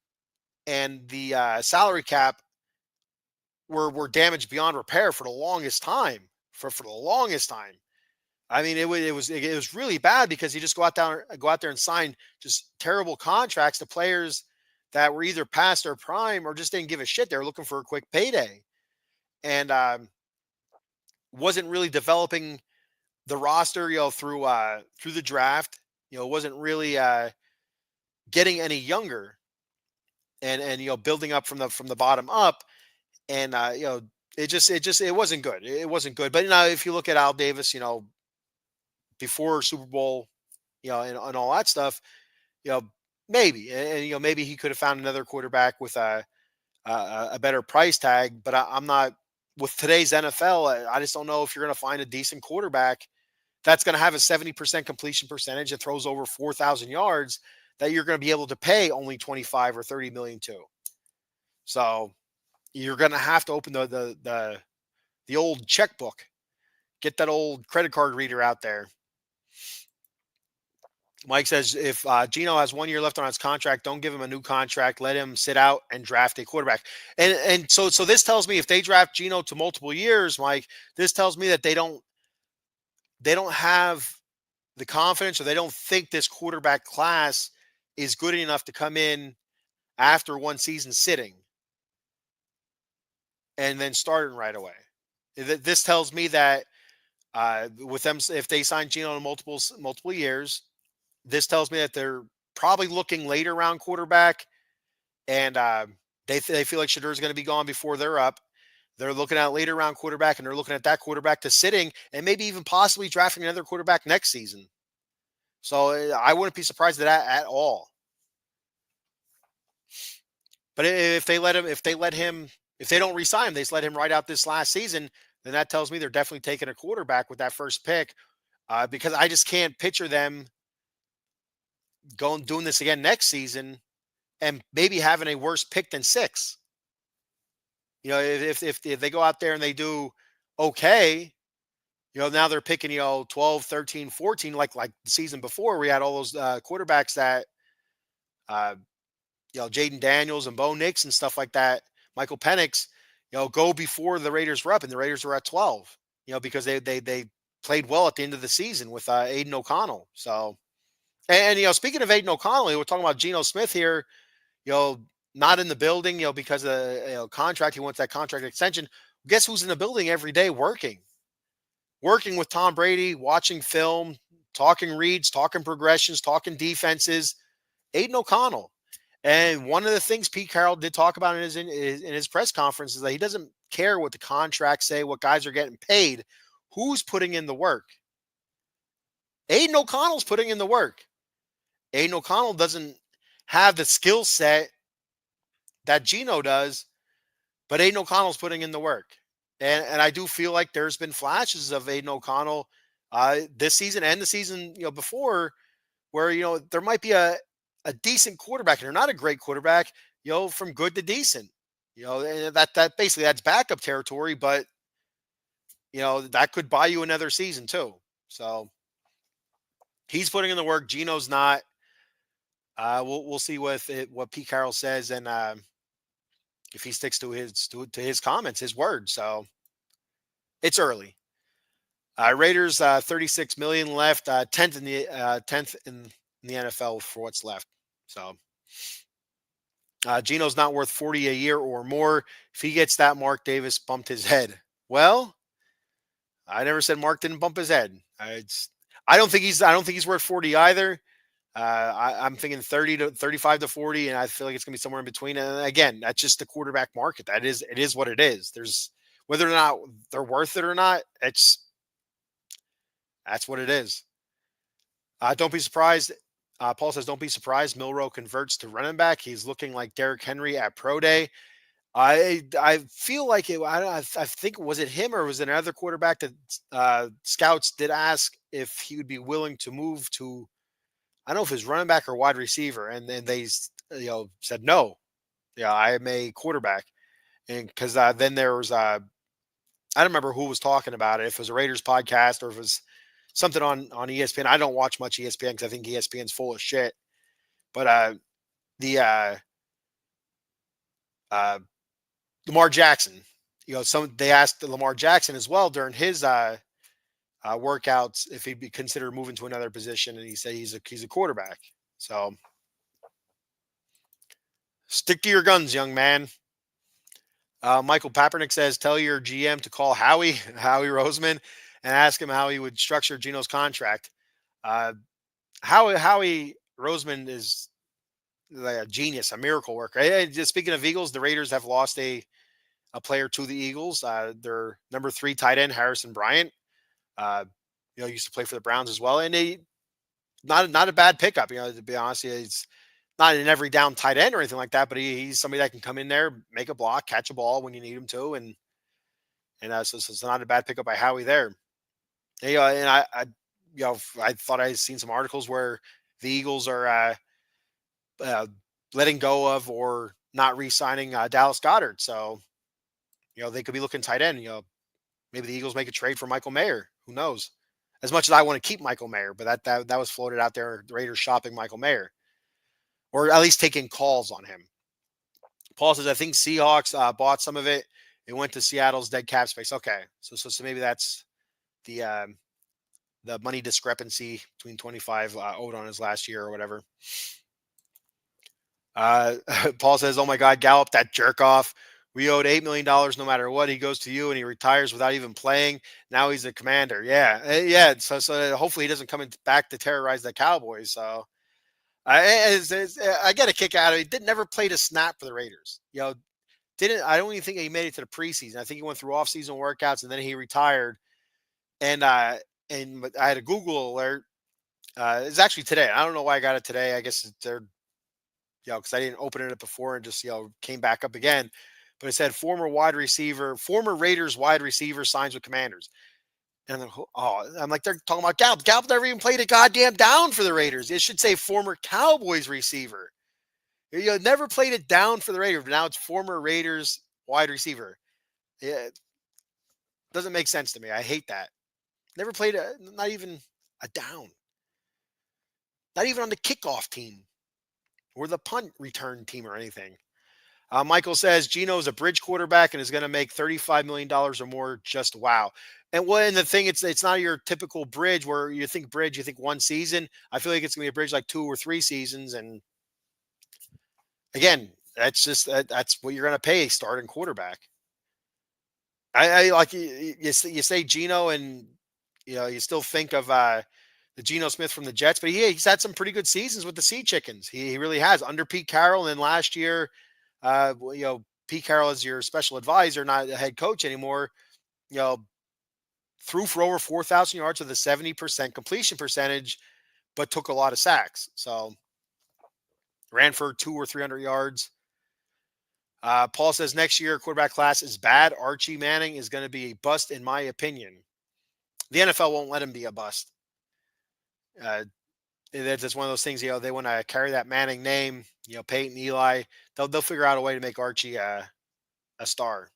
A: and the salary cap were damaged beyond repair for the longest time. For the longest time. I mean, it was really bad because he just go out there and sign just terrible contracts to players that were either past their prime or just didn't give a shit. They were looking for a quick payday. And wasn't really developing the roster, through the draft. Wasn't really getting any younger, and building up from the bottom up, and it wasn't good. It wasn't good. But if you look at Al Davis, before Super Bowl, and all that stuff, you know, maybe, and maybe he could have found another quarterback with a better price tag. But I'm not, with today's NFL. I just don't know if you're going to find a decent quarterback that's going to have a 70% completion percentage and throws over 4,000 yards that you're going to be able to pay only 25 or 30 million to. So you're going to have to open the old checkbook, get that old credit card reader out there. Mike says if Gino has 1 year left on his contract, don't give him a new contract. Let him sit out and draft a quarterback. And so this tells me if they draft Gino to multiple years, Mike, this tells me that they don't have the confidence, or they don't think this quarterback class is good enough to come in after one season sitting and then starting right away. This tells me that with them, if they sign Gino in multiple years, this tells me that they're probably looking later round quarterback, and they feel like Shadur is going to be gone before they're up. They're looking at later round quarterback, and they're looking at that quarterback to sitting, and maybe even possibly drafting another quarterback next season. So I wouldn't be surprised at that at all. But if they don't resign him, they just let him ride out this last season, then that tells me they're definitely taking a quarterback with that first pick, because I just can't picture them doing this again next season and maybe having a worse pick than 6. If they go out there and they do okay, now they're picking, 12, 13, 14, like the season before. We had all those quarterbacks that, uh, Jaden Daniels and Bo Nix and stuff like that, Michael Penix, go before the Raiders were up, and the Raiders were at 12, because they played well at the end of the season with Aiden O'Connell. So, and speaking of Aiden O'Connell, we're talking about Geno Smith here, not in the building, because of contract. He wants that contract extension. Guess who's in the building every day working with Tom Brady, watching film, talking reads, talking progressions, talking defenses? Aiden O'Connell. And one of the things Pete Carroll did talk about in his press conference is that he doesn't care what the contracts say, what guys are getting paid, who's putting in the work. Aiden O'Connell's putting in the work. Aiden O'Connell doesn't have the skill set that Geno does, but Aiden O'Connell's putting in the work. And I do feel like there's been flashes of Aiden O'Connell this season and the season before, where there might be a decent quarterback, and they're not a great quarterback, from good to decent. And that basically that's backup territory, but that could buy you another season too. So he's putting in the work. Geno's not. We'll see what Pete Carroll says, and if he sticks to his comments, his word. So it's early. Raiders 36 million left, 10th in the NFL for what's left. So Geno's not worth 40 a year or more. If he gets that, Mark Davis bumped his head. Well, I never said Mark didn't bump his head. I don't think he's worth 40 either. I'm thinking 30 to 35 to 40, and I feel like it's gonna be somewhere in between. And again, that's just the quarterback market. It is what it is. There's whether or not they're worth it or not. That's what it is. Don't be surprised. Paul says, "Don't be surprised. Milroe converts to running back. He's looking like Derrick Henry at pro day." I feel like it. I think, was it him or was it another quarterback that scouts did ask if he would be willing to move to, I don't know if it was running back or wide receiver, and then they said no. Yeah, I am a quarterback, and because then there was I don't remember who was talking about it. If it was a Raiders podcast or if it was something on ESPN. I don't watch much ESPN because I think ESPN's full of shit. But the Lamar Jackson, they asked Lamar Jackson as well during his workouts if he'd be considered moving to another position, and he said he's a quarterback. So stick to your guns, young man. Michael Papernick says, tell your GM to call Howie, Howie Roseman, and ask him how he would structure Gino's contract. Uh, Howie Roseman is like a genius, a miracle worker. Just speaking of Eagles, the Raiders have lost a player to the Eagles. Their number 3 tight end, Harrison Bryant, uh, used to play for the Browns as well. And they not a bad pickup, to be honest. He's not an every down tight end or anything like that, but he's somebody that can come in there, make a block, catch a ball when you need him to. So it's not a bad pickup by Howie there. And I thought I had seen some articles where the Eagles are uh, letting go of or not re-signing Dallas Goddard. So, they could be looking tight end. Maybe the Eagles make a trade for Michael Mayer. Who knows? As much as I want to keep Michael Mayer, but that was floated out there. The Raiders shopping Michael Mayer, or at least taking calls on him. Paul says, I think Seahawks bought some of it. It went to Seattle's dead cap space. Okay, so maybe that's the money discrepancy between 25 owed on his last year or whatever. Paul says, oh my God, Gallup, that jerk off. We owed $8 million no matter what. He goes to you and he retires without even playing. Now he's a commander. Yeah. Yeah. So hopefully he doesn't come back to terrorize the Cowboys. So I get a kick out of it. He never played a snap for the Raiders. I don't even think he made it to the preseason. I think he went through off-season workouts and then he retired. And I had a Google alert. It's actually today. I don't know why I got it today. I guess they're, because I didn't open it up before and just, came back up again. But it said former Raiders wide receiver signs with Commanders. And then, I'm like, they're talking about Gallup. Gallup never even played a goddamn down for the Raiders. It should say former Cowboys receiver. Never played it down for the Raiders, but now it's former Raiders wide receiver. It doesn't make sense to me. I hate that. Never played not even a down. Not even on the kickoff team or the punt return team or anything. Michael says Gino is a bridge quarterback and is going to make $35 million or more. Just wow. And the thing, it's not your typical bridge where you think bridge, you think one season. I feel like it's going to be a bridge like 2 or 3 seasons. And again, that's what you're going to pay a starting quarterback. I like you say Gino, and you still think of the Geno Smith from the Jets, but he's had some pretty good seasons with the Sea Chickens. He really has, under Pete Carroll. And then last year, Pete Carroll is your special advisor, not a head coach anymore. Threw for over 4,000 yards with a 70% completion percentage, but took a lot of sacks. So ran for 200 or 300 yards. Paul says next year quarterback class is bad. Archie Manning is going to be a bust, in my opinion. The NFL won't let him be a bust. It's one of those things. They want to carry that Manning name. Peyton, Eli. They'll figure out a way to make Archie a star,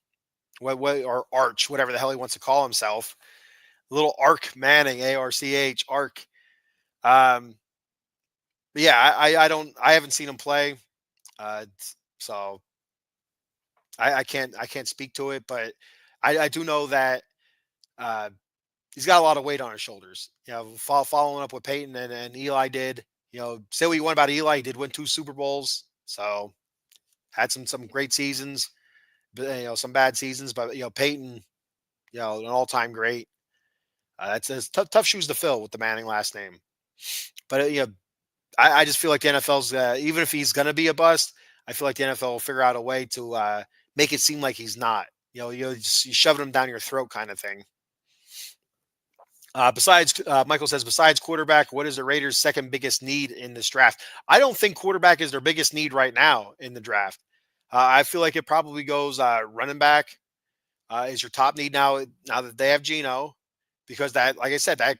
A: or Arch, whatever the hell he wants to call himself. Little Arc Manning, ARCH, Arc. But yeah, I haven't seen him play, so I can't speak to it, but I do know that he's got a lot of weight on his shoulders. Following up what Peyton and Eli did. Say what you want about Eli, he did win 2 Super Bowls, so had some great seasons, but some bad seasons. But Peyton, an all-time great. That's tough shoes to fill with the Manning last name. But I just feel like the NFL's even if he's going to be a bust, I feel like the NFL will figure out a way to make it seem like he's not. You shoving him down your throat kind of thing. Michael says, besides quarterback, what is the Raiders' second biggest need in this draft? I don't think quarterback is their biggest need right now in the draft. I feel like it probably goes running back is your top need now that they have Geno, because that, like I said, that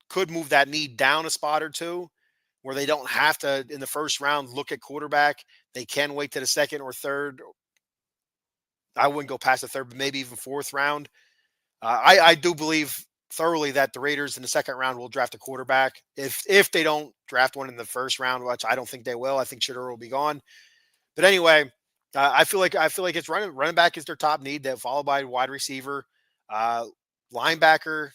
A: could move that need down a spot or two where they don't have to, in the first round, look at quarterback. They can wait to the second or third. I wouldn't go past the third, but maybe even fourth round. I do believe thoroughly that the Raiders in the second round will draft a quarterback. If they don't draft one in the first round, which I don't think they will, I think Shedeur will be gone. But anyway, I feel like it's running back is their top need. That followed by wide receiver, linebacker,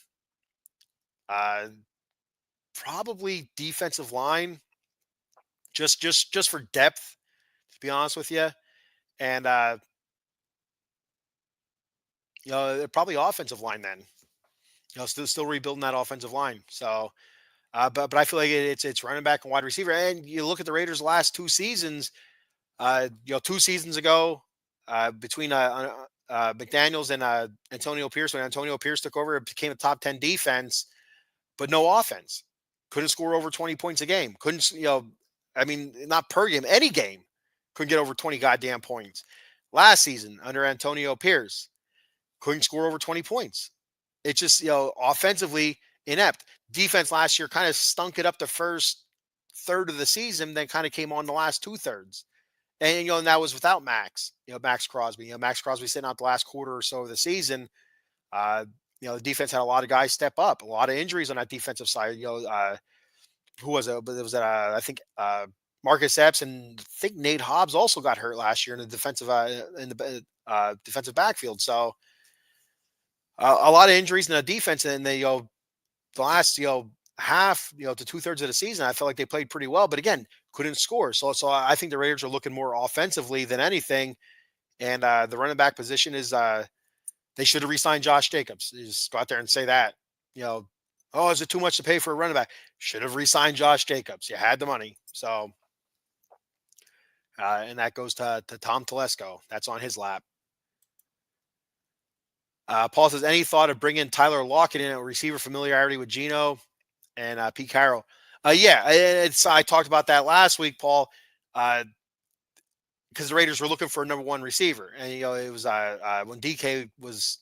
A: probably defensive line, just for depth, to be honest with you, and Probably offensive line then. Still rebuilding that offensive line. So, but I feel like it's running back and wide receiver. And you look at the Raiders' last two seasons. 2 seasons ago, between McDaniel's and Antonio Pierce, when Antonio Pierce took over, it became a top 10 defense, but no offense. Couldn't score over 20 points a game. Couldn't, I mean, not per game, any game. Couldn't get over 20 goddamn points. Last season, under Antonio Pierce, couldn't score over 20 points. It's just, offensively inept. Defense last year kind of stunk it up the first third of the season, then kind of came on the last two thirds. And that was without Max, Max Crosby. Max Crosby sitting out the last quarter or so of the season. Uh, the defense had a lot of guys step up, a lot of injuries on that defensive side. Who was it? But it was I think Marcus Epps, and I think Nate Hobbs also got hurt last year in the defensive backfield. So a lot of injuries in the defense, and they the last half to two-thirds of the season, I felt like they played pretty well, but again, couldn't score. So I think the Raiders are looking more offensively than anything, and the running back position is they should have re-signed Josh Jacobs. You just go out there and say that. You know, oh, is it too much to pay for a running back? Should have re-signed Josh Jacobs. You had the money. So, and that goes to Tom Telesco. That's on his lap. Paul says, any thought of bringing Tyler Lockett in, a receiver familiarity with Geno and Pete Carroll? Yeah, I talked about that last week, Paul, because the Raiders were looking for a number one receiver, and it was when DK was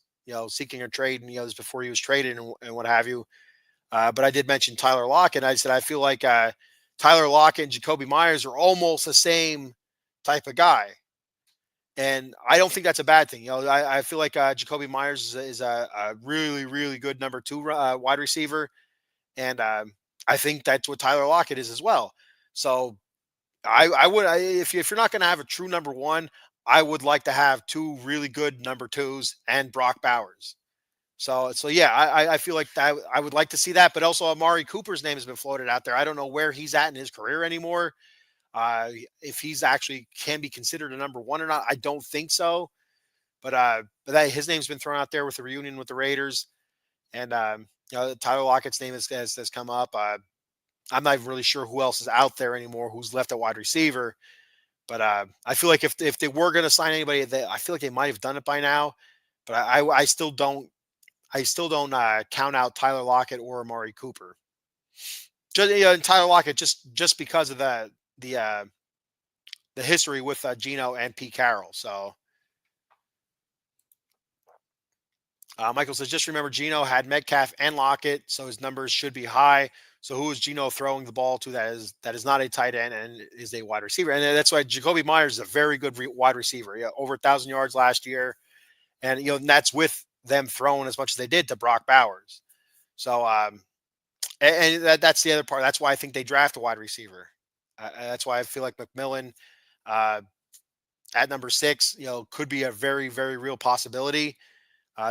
A: seeking a trade, and this before he was traded and what have you. But I did mention Tyler Lockett. I said I feel like Tyler Lockett and Jacoby Myers are almost the same type of guy. And I don't think that's a bad thing. I feel like Jacoby Myers is a really, really good number two wide receiver. And I think that's what Tyler Lockett is as well. So I would, if you're not going to have a true number one, I would like to have two really good number twos and Brock Bowers. So yeah, I feel like that I would like to see that. But also Amari Cooper's name has been floated out there. I don't know where he's at in his career anymore. If he's actually can be considered a number one or not, I don't think so. But his name's been thrown out there with the reunion with the Raiders, and Tyler Lockett's name has come up. I'm not even really sure who else is out there anymore who's left at wide receiver. But I feel like if they were going to sign anybody, I feel like they might have done it by now. But I still don't count out Tyler Lockett or Amari Cooper. Just and Tyler Lockett just because of the history with Geno and Pete Carroll. So Michael says, just remember Geno had Metcalf and Lockett, so his numbers should be high. So who is Geno throwing the ball to that is not a tight end and is a wide receiver? And that's why Jacoby Myers is a very good wide receiver. Yeah, over 1,000 yards last year, and and that's with them throwing as much as they did to Brock Bowers. So that's the other part. That's why I think they draft a wide receiver. That's why I feel like McMillan at number 6, could be a very, very real possibility.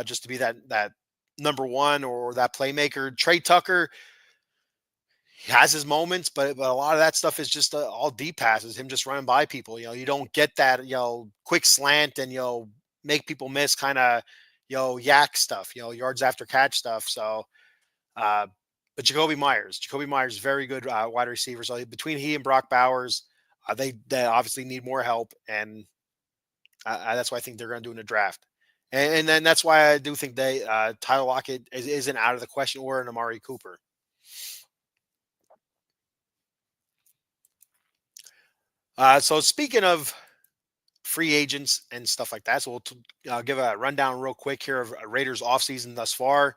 A: Just to be that number one or that playmaker. Trey Tucker has his moments, but a lot of that stuff is just all deep passes, him just running by people. You don't get that quick slant and make people miss kind of yak stuff, yards after catch stuff. So, but Jacoby Myers, very good wide receiver. So between he and Brock Bowers, they obviously need more help, and that's why I think they're going to do in the draft. And then that's why I do think Tyler Lockett isn't out of the question, or an Amari Cooper. So speaking of free agents and stuff like that, so we'll give a rundown real quick here of Raiders offseason thus far.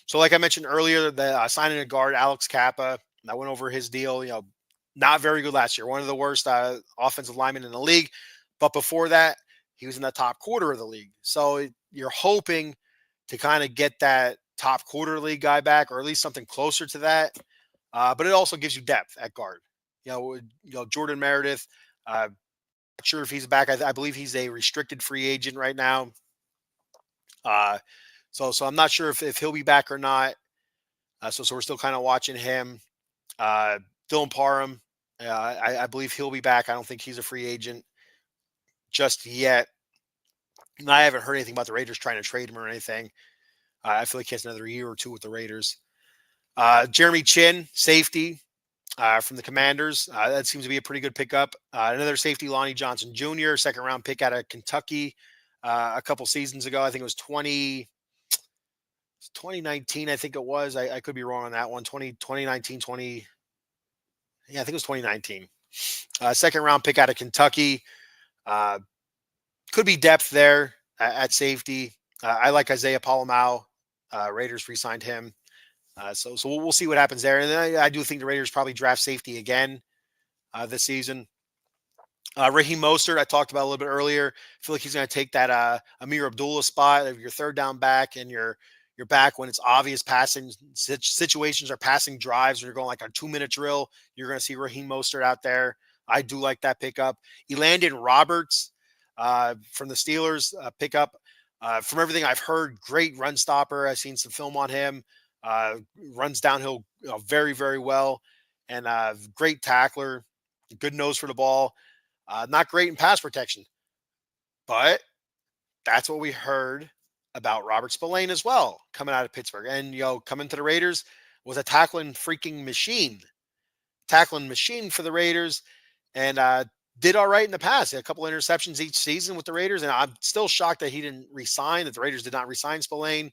A: So like I mentioned earlier, the signing a guard, Alex Kappa, I went over his deal, not very good last year. One of the worst offensive linemen in the league. But before that, he was in the top quarter of the league. So you're hoping to kind of get that top quarter league guy back, or at least something closer to that. But it also gives you depth at guard. Jordan Meredith. Not sure if he's back. I believe he's a restricted free agent right now. So I'm not sure if he'll be back or not. So we're still kind of watching him. Dylan Parham. I believe he'll be back. I don't think he's a free agent just yet. And I haven't heard anything about the Raiders trying to trade him or anything. I feel like he has another year or two with the Raiders. Jeremy Chin, safety from the Commanders. That seems to be a pretty good pickup. Another safety, Lonnie Johnson Jr., second round pick out of Kentucky a couple seasons ago. I think it was 2019, I think it was. I could be wrong on that one. 2019, 20. Yeah, I think it was 2019. Second round pick out of Kentucky. Uh, could be depth there at safety. I like Isaiah Palomau. Raiders re-signed him. So we'll see what happens there. And then I do think the Raiders probably draft safety again this season. Raheem Mostert, I talked about a little bit earlier. I feel like he's going to take that Amir Abdullah spot of your third down back and your back when it's obvious passing situations or passing drives, or you're going like a 2-minute drill. You're going to see Raheem Mostert out there. I do like that pickup. Elandon Roberts from the Steelers pickup. From everything I've heard, great run stopper. I've seen some film on him. Runs downhill very, very well, and great tackler. Good nose for the ball. Not great in pass protection, but that's what we heard about Robert Spillane as well, coming out of Pittsburgh. And, coming to the Raiders was a tackling machine for the Raiders, and did all right in the past. A couple of interceptions each season with the Raiders, and I'm still shocked that he didn't resign, that the Raiders did not resign Spillane.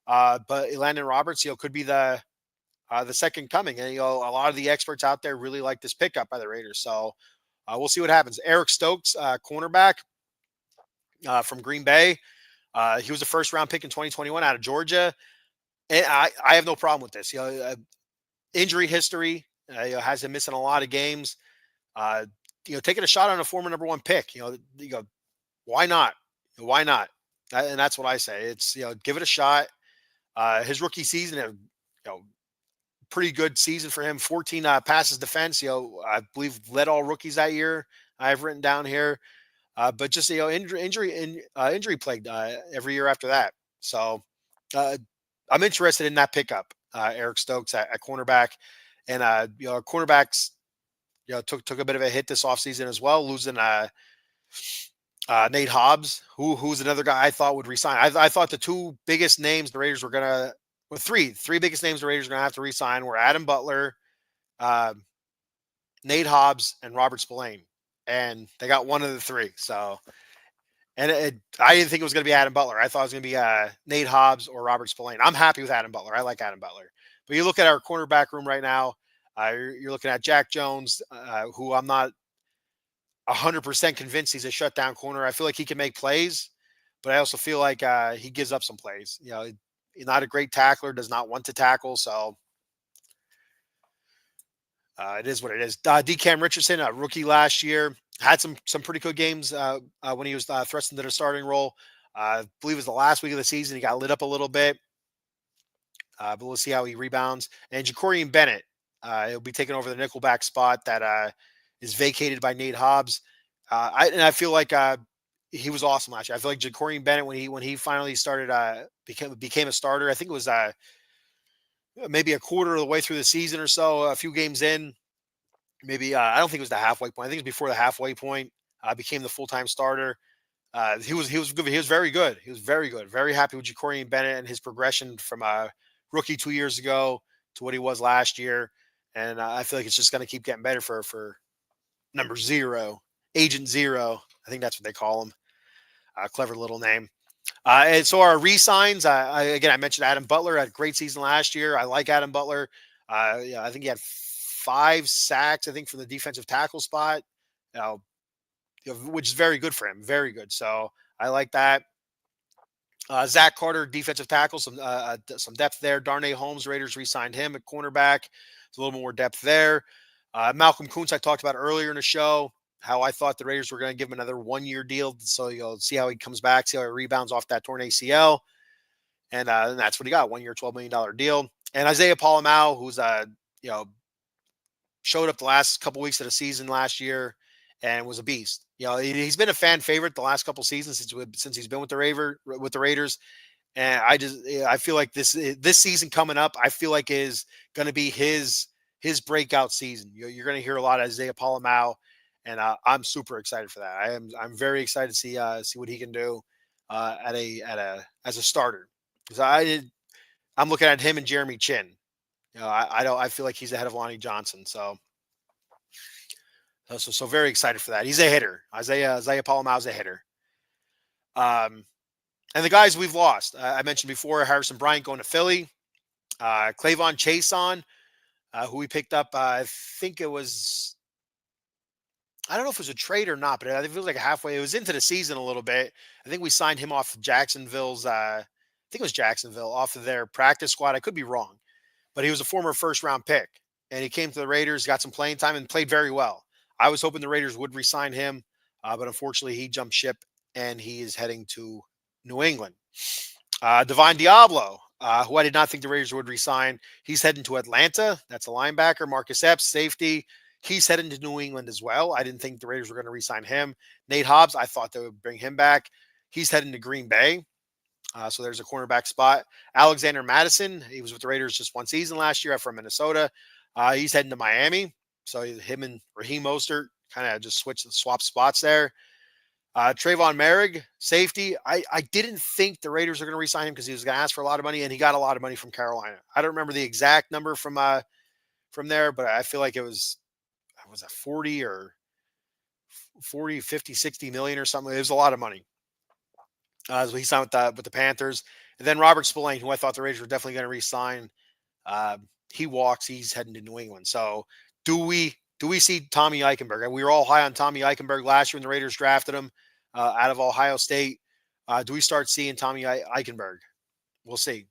A: But Landon Roberts, could be the second coming. And, a lot of the experts out there really like this pickup by the Raiders. So we'll see what happens. Eric Stokes, cornerback from Green Bay. He was a first round pick in 2021 out of Georgia. And I have no problem with this. Injury history has him missing a lot of games. Taking a shot on a former number one pick. Why not? Why not? And that's what I say. It's give it a shot. His rookie season, pretty good season for him. 14 passes defense. I believe led all rookies that year. I've written down here. But just injury plagued every year after that. So I'm interested in that pickup, Eric Stokes at cornerback, and cornerbacks took a bit of a hit this offseason as well, losing Nate Hobbs, who's another guy I thought would resign. I thought the two biggest names the Raiders were gonna, well, three biggest names the Raiders are gonna have to resign were Adam Butler, Nate Hobbs, and Robert Spillane. And they got one of the three. So, and I didn't think it was going to be Adam Butler. I thought it was going to be Nate Hobbs or Robert Spillane. I'm happy with Adam Butler. I like Adam Butler. But you look at our cornerback room right now, you're looking at Jack Jones, who I'm not 100% convinced he's a shutdown corner. I feel like he can make plays, but I also feel like he gives up some plays. He's not a great tackler, does not want to tackle. So, it is what it is. DeCam Richardson, a rookie last year, had some pretty good games when he was thrust into the starting role. I believe it was the last week of the season. He got lit up a little bit, but we'll see how he rebounds. And Jacorian Bennett, he'll be taking over the nickelback spot that is vacated by Nate Hobbs. I feel like he was awesome last year. I feel like Jacorian Bennett, when he finally started became a starter, I think it was maybe a quarter of the way through the season or so, a few games in, maybe I don't think it was the halfway point. I think it was before the halfway point. Became the full-time starter. He was good. He was very good. He was very good. Very happy with Jacorian Bennett and his progression from a rookie 2 years ago to what he was last year. And I feel like it's just going to keep getting better for number 0, Agent Zero. I think that's what they call him. Clever little name. And so our re-signs, again, I mentioned Adam Butler had a great season last year. I like Adam Butler. I think he had 5 sacks, I think, from the defensive tackle spot, which is very good for him. Very good. So I like that. Zach Carter, defensive tackle, some depth there. Darnay Holmes, Raiders re-signed him at cornerback. There's a little more depth there. Malcolm Kuntz, I talked about earlier in the show, how I thought the Raiders were going to give him another 1-year deal. So you'll see how he comes back, see how he rebounds off that torn ACL. And that's what he got, 1 year, $12 million deal. And Isaiah Palomau, who's, showed up the last couple weeks of the season last year and was a beast. He's been a fan favorite the last couple seasons since he's been with the Raiders. And I feel like this season coming up, I feel like is going to be his breakout season. You're going to hear a lot of Isaiah Palomau, and I'm super excited for that. I'm very excited to see what he can do. as a starter. Because I'm looking at him and Jeremy Chin. I don't. I feel like he's ahead of Lonnie Johnson. So very excited for that. He's a hitter. Isaiah Palomau's a hitter. Um, and the guys we've lost, I mentioned before, Harrison Bryant going to Philly, Clavon Chason, who we picked up. I think it was. I don't know if it was a trade or not, but I think it was like halfway. It was into the season a little bit. I think we signed him off of Jacksonville's. I think it was Jacksonville off of their practice squad. I could be wrong, but he was a former first round pick, and he came to the Raiders, got some playing time, and played very well. I was hoping the Raiders would re-sign him, but unfortunately, he jumped ship and he is heading to New England. Divine Diablo, who I did not think the Raiders would re-sign, he's heading to Atlanta. That's a linebacker. Marcus Epps, safety. He's heading to New England as well. I didn't think the Raiders were going to re-sign him. Nate Hobbs, I thought they would bring him back. He's heading to Green Bay. So there's a cornerback spot. Alexander Madison, he was with the Raiders just one season last year from Minnesota. He's heading to Miami. So him and Raheem Mostert kind of just swap spots there. Trayvon Merrick, safety. I didn't think the Raiders were going to re-sign him because he was going to ask for a lot of money, and he got a lot of money from Carolina. I don't remember the exact number from there, but I feel like it was that 40 or 40, 50, 60 million or something. It was a lot of money. So he signed with the Panthers. And then Robert Spillane, who I thought the Raiders were definitely going to re-sign. He walks. He's heading to New England. So do we see Tommy Eichenberg? We were all high on Tommy Eichenberg last year when the Raiders drafted him out of Ohio State. Do we start seeing Tommy Eichenberg? We'll see.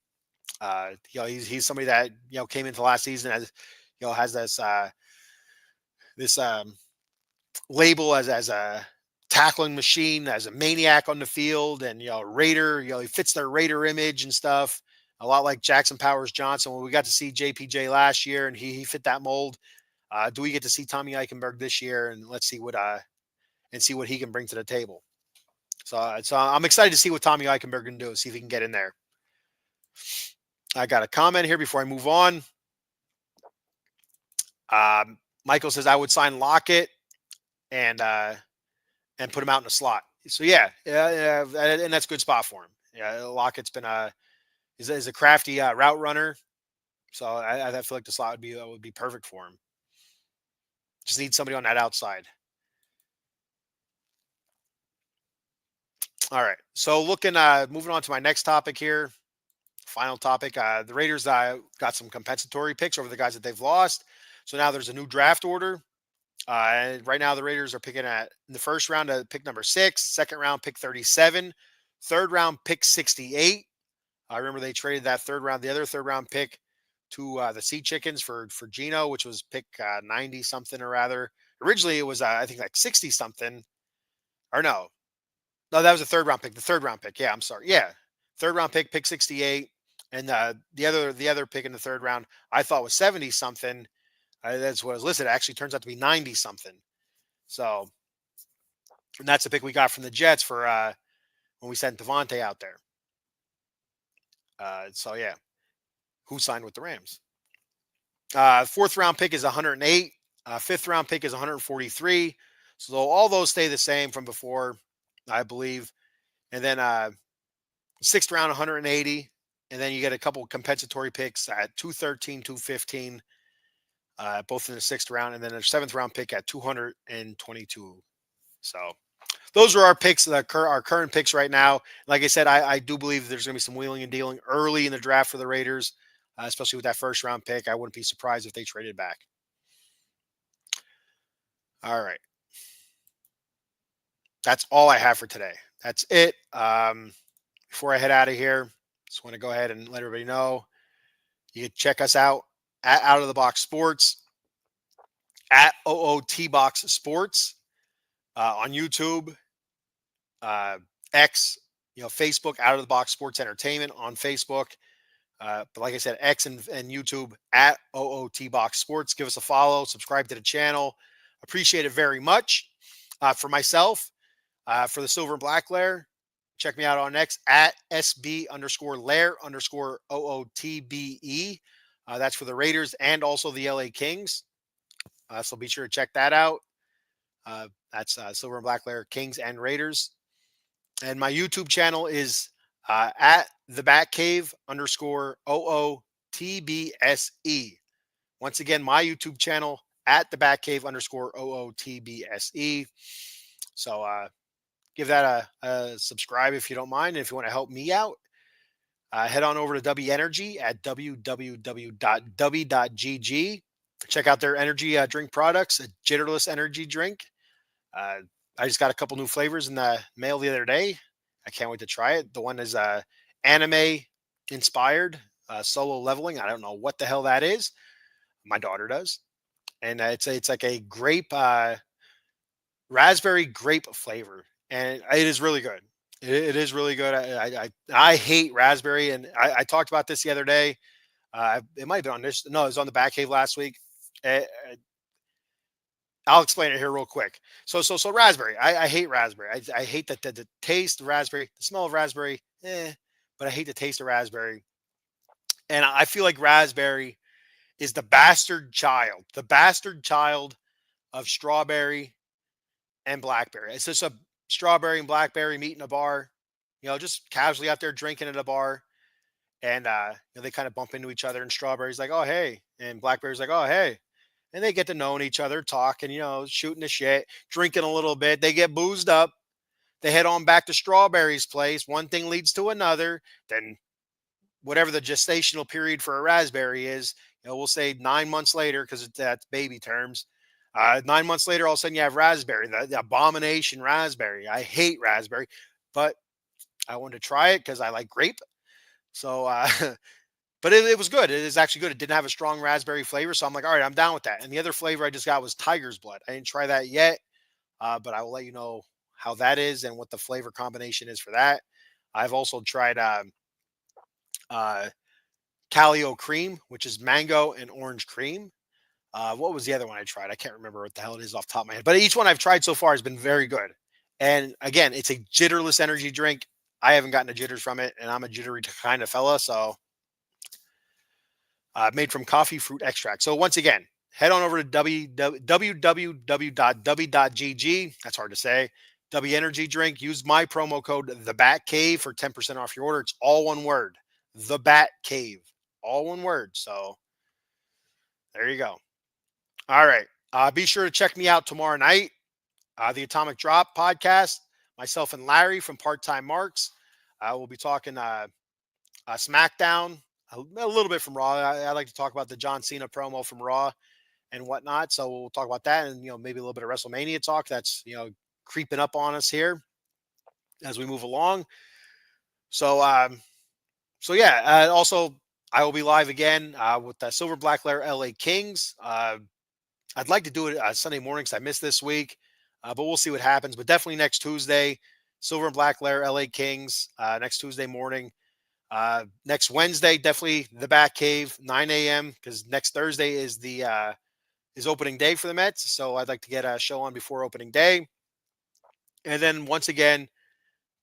A: He's somebody that came into last season as has this label as a tackling machine, as a maniac on the field, and Raider. He fits their Raider image and stuff. A lot like Jackson Powers Johnson. When we got to see JPJ last year, and he fit that mold. Do we get to see Tommy Eichenberg this year? And let's see what he can bring to the table. So I'm excited to see what Tommy Eichenberg can do. See if he can get in there. I got a comment here before I move on. Michael says I would sign Lockett and put him out in a slot. So yeah, and that's a good spot for him. Yeah, Lockett's been is a crafty route runner, so I feel like the slot would be perfect for him. Just need somebody on that outside. All right, so moving on to my next topic here, final topic. The Raiders got some compensatory picks over the guys that they've lost, so now there's a new draft order. And right now, the Raiders are picking in the first round at pick number 6, second round pick 37, third round pick 68. I remember they traded the other third round pick to the Sea Chickens for Geno, which was pick 90 something or rather. Originally, it was I think like 60 something, or no, that was a third round pick. The third round pick, yeah, I'm sorry, yeah, third round pick 68, and the other pick in the third round I thought was 70 something. That's what was listed. It actually turns out to be 90 something. So, and that's the pick we got from the Jets for when we sent Devontae out there. So yeah, who signed with the Rams? Fourth round pick is 108. Fifth round pick is 143. So all those stay the same from before, I believe. And then sixth round 180, and then you get a couple compensatory picks at 213, 215. Both in the sixth round, and then a seventh round pick at 222. So those are our picks, our current picks right now. Like I said, I do believe there's going to be some wheeling and dealing early in the draft for the Raiders, especially with that first round pick. I wouldn't be surprised if they traded back. All right. That's all I have for today. That's it. Before I head out of here, just want to go ahead and let everybody know you can check us out at Out of the Box Sports, at OOT Box Sports, on YouTube, X, Facebook, Out of the Box Sports Entertainment on Facebook. But like I said, X and YouTube at OOT Box Sports. Give us a follow, subscribe to the channel. Appreciate it very much. For myself, for the Silver and Black Lair, check me out on X at SB_Lair_OOTBE. That's for the Raiders and also the LA Kings. So be sure to check that out. That's Silver and Black Lair, Kings and Raiders. And my YouTube channel is at the Batcave underscore OOTBSE. Once again, my YouTube channel at the Batcave underscore OOTBSE. So give that a subscribe if you don't mind. And if you want to help me out, head on over to W Energy at www.w.gg. Check out their energy drink products, a jitterless energy drink. Uh, I just got a couple new flavors in the mail the other day. I can't wait to try it. The one is anime inspired solo leveling. I don't know what the hell that is. My daughter does, and it's like a grape raspberry grape flavor, and it is really good. It is really good. I hate raspberry, and I talked about this the other day. It might have been on this. No, it was on the Back Cave last week. Uh, I'll explain it here real quick. So raspberry. I hate raspberry. I hate the taste of raspberry, the smell of raspberry, but I hate the taste of raspberry. And I feel like raspberry is the bastard child of strawberry and blackberry. It's just a strawberry and blackberry meet in a bar, just casually out there drinking at a bar. And they kind of bump into each other, and strawberry's like, oh hey, and blackberry's like, oh hey. And they get to knowing each other, talking, shooting the shit, drinking a little bit. They get boozed up. They head on back to Strawberry's place. One thing leads to another. Then whatever the gestational period for a raspberry is, we'll say 9 months later, because that's baby terms. 9 months later, all of a sudden you have raspberry, the abomination raspberry. I hate raspberry, but I wanted to try it because I like grape. So, but it was good. It is actually good. It didn't have a strong raspberry flavor. So I'm like, all right, I'm down with that. And the other flavor I just got was tiger's blood. I didn't try that yet, but I will let you know how that is and what the flavor combination is for that. I've also tried uh, Calio cream, which is mango and orange cream. What was the other one I tried? I can't remember what the hell it is off the top of my head. But each one I've tried so far has been very good. And again, it's a jitterless energy drink. I haven't gotten a jitters from it, and I'm a jittery kind of fella. So made from coffee fruit extract. So once again, head on over to www.w.gg. That's hard to say. W Energy Drink. Use my promo code The Bat Cave for 10% off your order. It's all one word. The Bat Cave. All one word. So there you go. All right. Be sure to check me out tomorrow night. The Atomic Drop podcast. Myself and Larry from Part Time Marks. We'll be talking SmackDown, a little bit from Raw. I like to talk about the John Cena promo from Raw and whatnot. So we'll talk about that, and maybe a little bit of WrestleMania talk that's creeping up on us here as we move along. So yeah. Also, I will be live again with the Silver Black Lair LA Kings. I'd like to do it Sunday mornings. I missed this week, but we'll see what happens. But definitely next Tuesday, Silver and Black Lair LA Kings next Tuesday morning. Next Wednesday, definitely the Bat Cave, 9 a.m. because next Thursday is the is opening day for the Mets. So I'd like to get a show on before opening day. And then once again,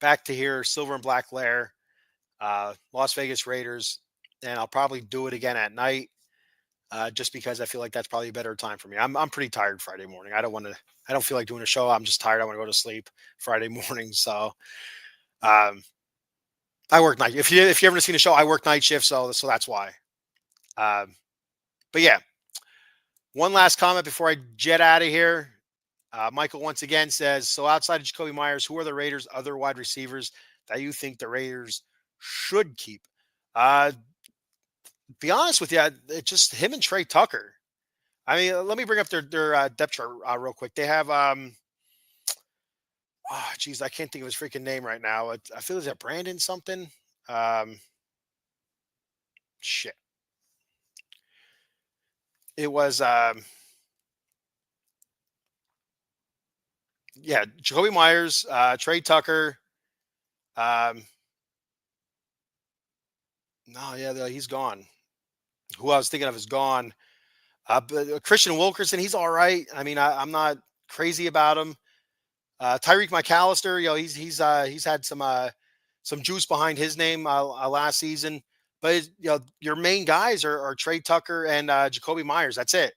A: back to here, Silver and Black Lair, Las Vegas Raiders, and I'll probably do it again at night, just because I feel like that's probably a better time for me. I'm pretty tired Friday morning. I don't feel like doing a show. I'm just tired. I want to go to sleep Friday morning. So I work night. If you ever seen a show, I work night shift, so that's why. But yeah, one last comment before I jet out of here. Michael once again says, so outside of Jacoby Myers, who are the Raiders' other wide receivers that you think the Raiders should keep? Be honest with you, it's just him and Trey Tucker. I mean, let me bring up their depth chart real quick. They have geez, I can't think of his freaking name right now. I feel it's Brandon something. Shit. It was yeah, Jacoby Myers, Trey Tucker. No, yeah, he's gone. Who I was thinking of is gone. But Christian Wilkerson, he's all right. I mean, I'm not crazy about him. Tyreek McAllister, he's had some juice behind his name last season. But your main guys are Trey Tucker and Jacoby Myers. That's it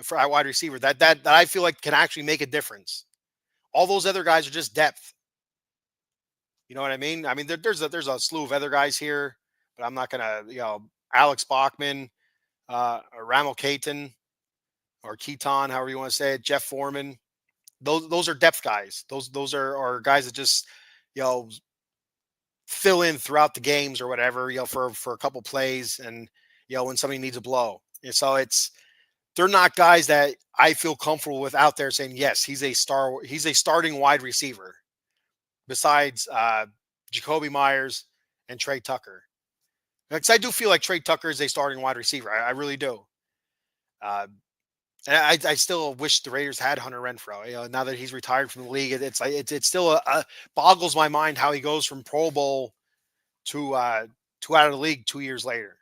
A: for a wide receiver. That I feel like can actually make a difference. All those other guys are just depth. You know what I mean? I mean, there's a slew of other guys here, but I'm not gonna, Alex Bachman, or Ramal Caton, or Keaton, however you want to say it, Jeff Foreman. Those are depth guys. Those are guys that just, you know, fill in throughout the games or whatever, for a couple plays, and when somebody needs a blow. And so they're not guys that I feel comfortable with out there saying, yes, he's a starting wide receiver besides Jacoby Myers and Trey Tucker. Because I do feel like Trey Tucker is a starting wide receiver. I really do. Uh, and I still wish the Raiders had Hunter Renfro. Now that he's retired from the league, it's like it's still boggles my mind how he goes from Pro Bowl to out of the league 2 years later,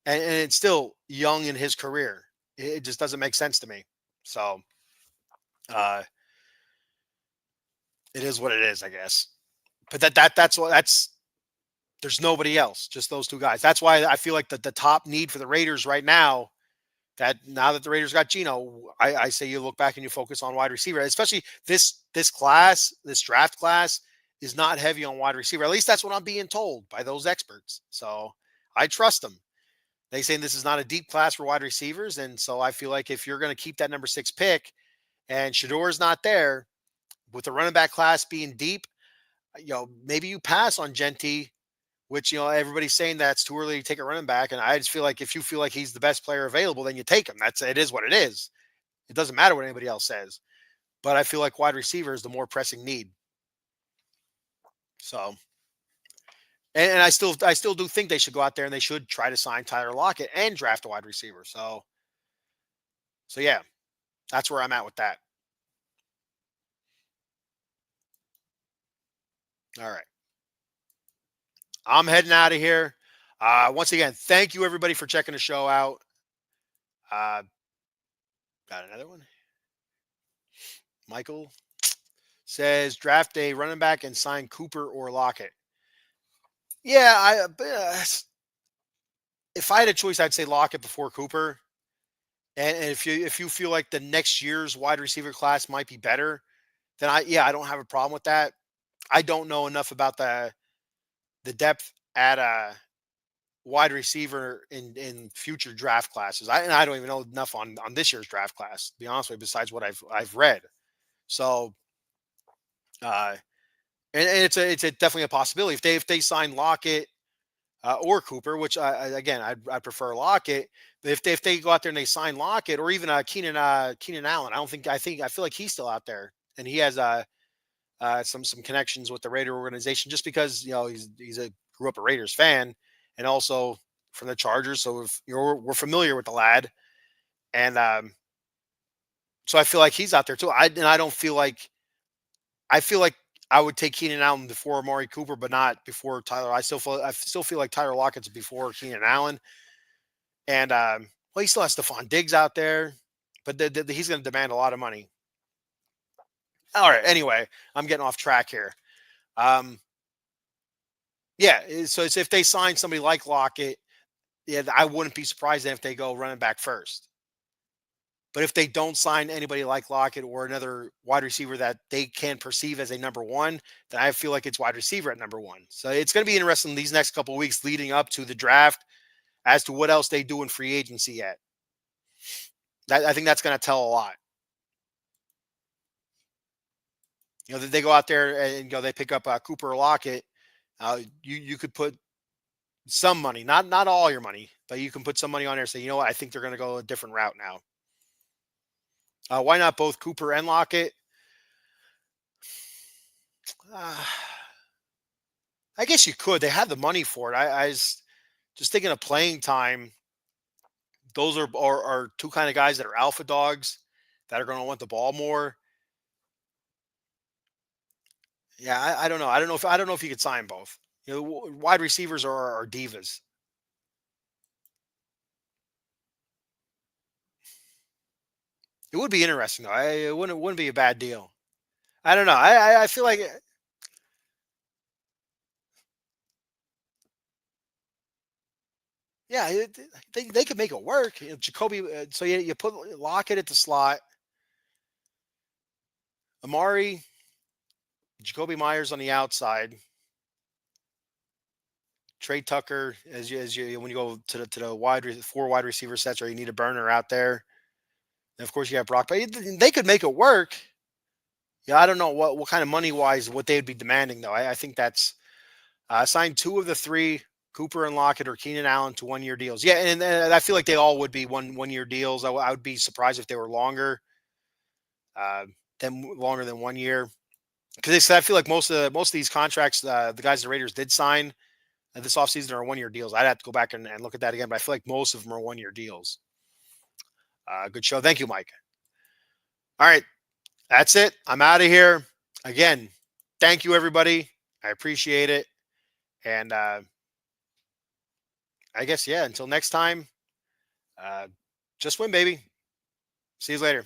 A: and it's still young in his career. It just doesn't make sense to me. So uh, it is what it is, I guess. But that's there's nobody else, just those two guys. That's why I feel like the top need for the Raiders right now. That now that the Raiders got Geno, I say you look back and you focus on wide receiver, especially this draft class is not heavy on wide receiver. At least that's what I'm being told by those experts. So I trust them. They saying this is not a deep class for wide receivers, and so I feel like if you're going to keep that number 6 pick, and Shador's not there, with the running back class being deep, maybe you pass on Genty, which everybody's saying that it's too early to take a running back, and I just feel like if you feel like he's the best player available, then you take him. It is what it is. It doesn't matter what anybody else says. But I feel like wide receiver is the more pressing need. So, and I still do think they should go out there and they should try to sign Tyler Lockett and draft a wide receiver. So yeah, that's where I'm at with that. All right, I'm heading out of here. Once again, thank you everybody for checking the show out. Uh, got another one. Michael says draft a running back and sign Cooper or Lockett. Yeah, if I had a choice, I'd say Lockett before Cooper. And if you feel like the next year's wide receiver class might be better, then I don't have a problem with that. I don't know enough about the depth at wide receiver in future draft classes. I don't even know enough on this year's draft class, to be honest with you, besides what I've read. So uh, and it's definitely a possibility if they sign Lockett or Cooper, which again I'd prefer Lockett. But if they go out there and they sign Lockett or even Keenan Allen, I feel like he's still out there and he has some connections with the Raider organization just because he's a grew up a Raiders fan and also from the Chargers, so we're familiar with the lad, and so I feel like he's out there too. I don't feel like I feel like I would take Keenan Allen before Amari Cooper, but not before Tyler. I still feel like Tyler Lockett's before Keenan Allen, and well, he still has Stephon Diggs out there, but he's going to demand a lot of money. All right. Anyway, I'm getting off track here. Um, yeah. So it's if they sign somebody like Lockett, yeah, I wouldn't be surprised then if they go running back first. But if they don't sign anybody like Lockett or another wide receiver that they can perceive as a number one, then I feel like it's wide receiver at number one. So it's going to be interesting these next couple of weeks leading up to the draft as to what else they do in free agency yet. I think that's going to tell a lot. They go out there and they pick up Cooper or Lockett. You could put some money, not all your money, but you can put some money on there. And say, you know what, I think they're going to go a different route now. Why not both Cooper and Lockett? Uh, I guess you could. They have the money for it. I was just thinking of playing time. Those are two kind of guys that are alpha dogs that are going to want the ball more. Yeah, I don't know. I don't know if you could sign both. Wide receivers are divas. It would be interesting though. It wouldn't be a bad deal. I don't know. I feel like yeah, they could make it work. Jacoby. So you put Lockett at the slot, Amari, Jacoby Myers on the outside. Trey Tucker as you when you go to the four wide receiver sets, or you need a burner out there. And of course, you have Brock, but they could make it work. Yeah, I don't know what kind of money wise what they'd be demanding though. I think that's signed two of the three, Cooper and Lockett or Keenan Allen, to 1 year deals. Yeah, and I feel like they all would be one year deals. I would be surprised if they were uh, longer than 1 year, because I feel like most of these contracts, the guys the Raiders did sign this offseason are 1 year deals. I'd have to go back and look at that again, but I feel like most of them are 1 year deals. Good show. Thank you, Mike. All right. That's it. I'm out of here. Again, thank you, everybody. I appreciate it. And I guess, yeah, until next time, uh, just win, baby. See you later.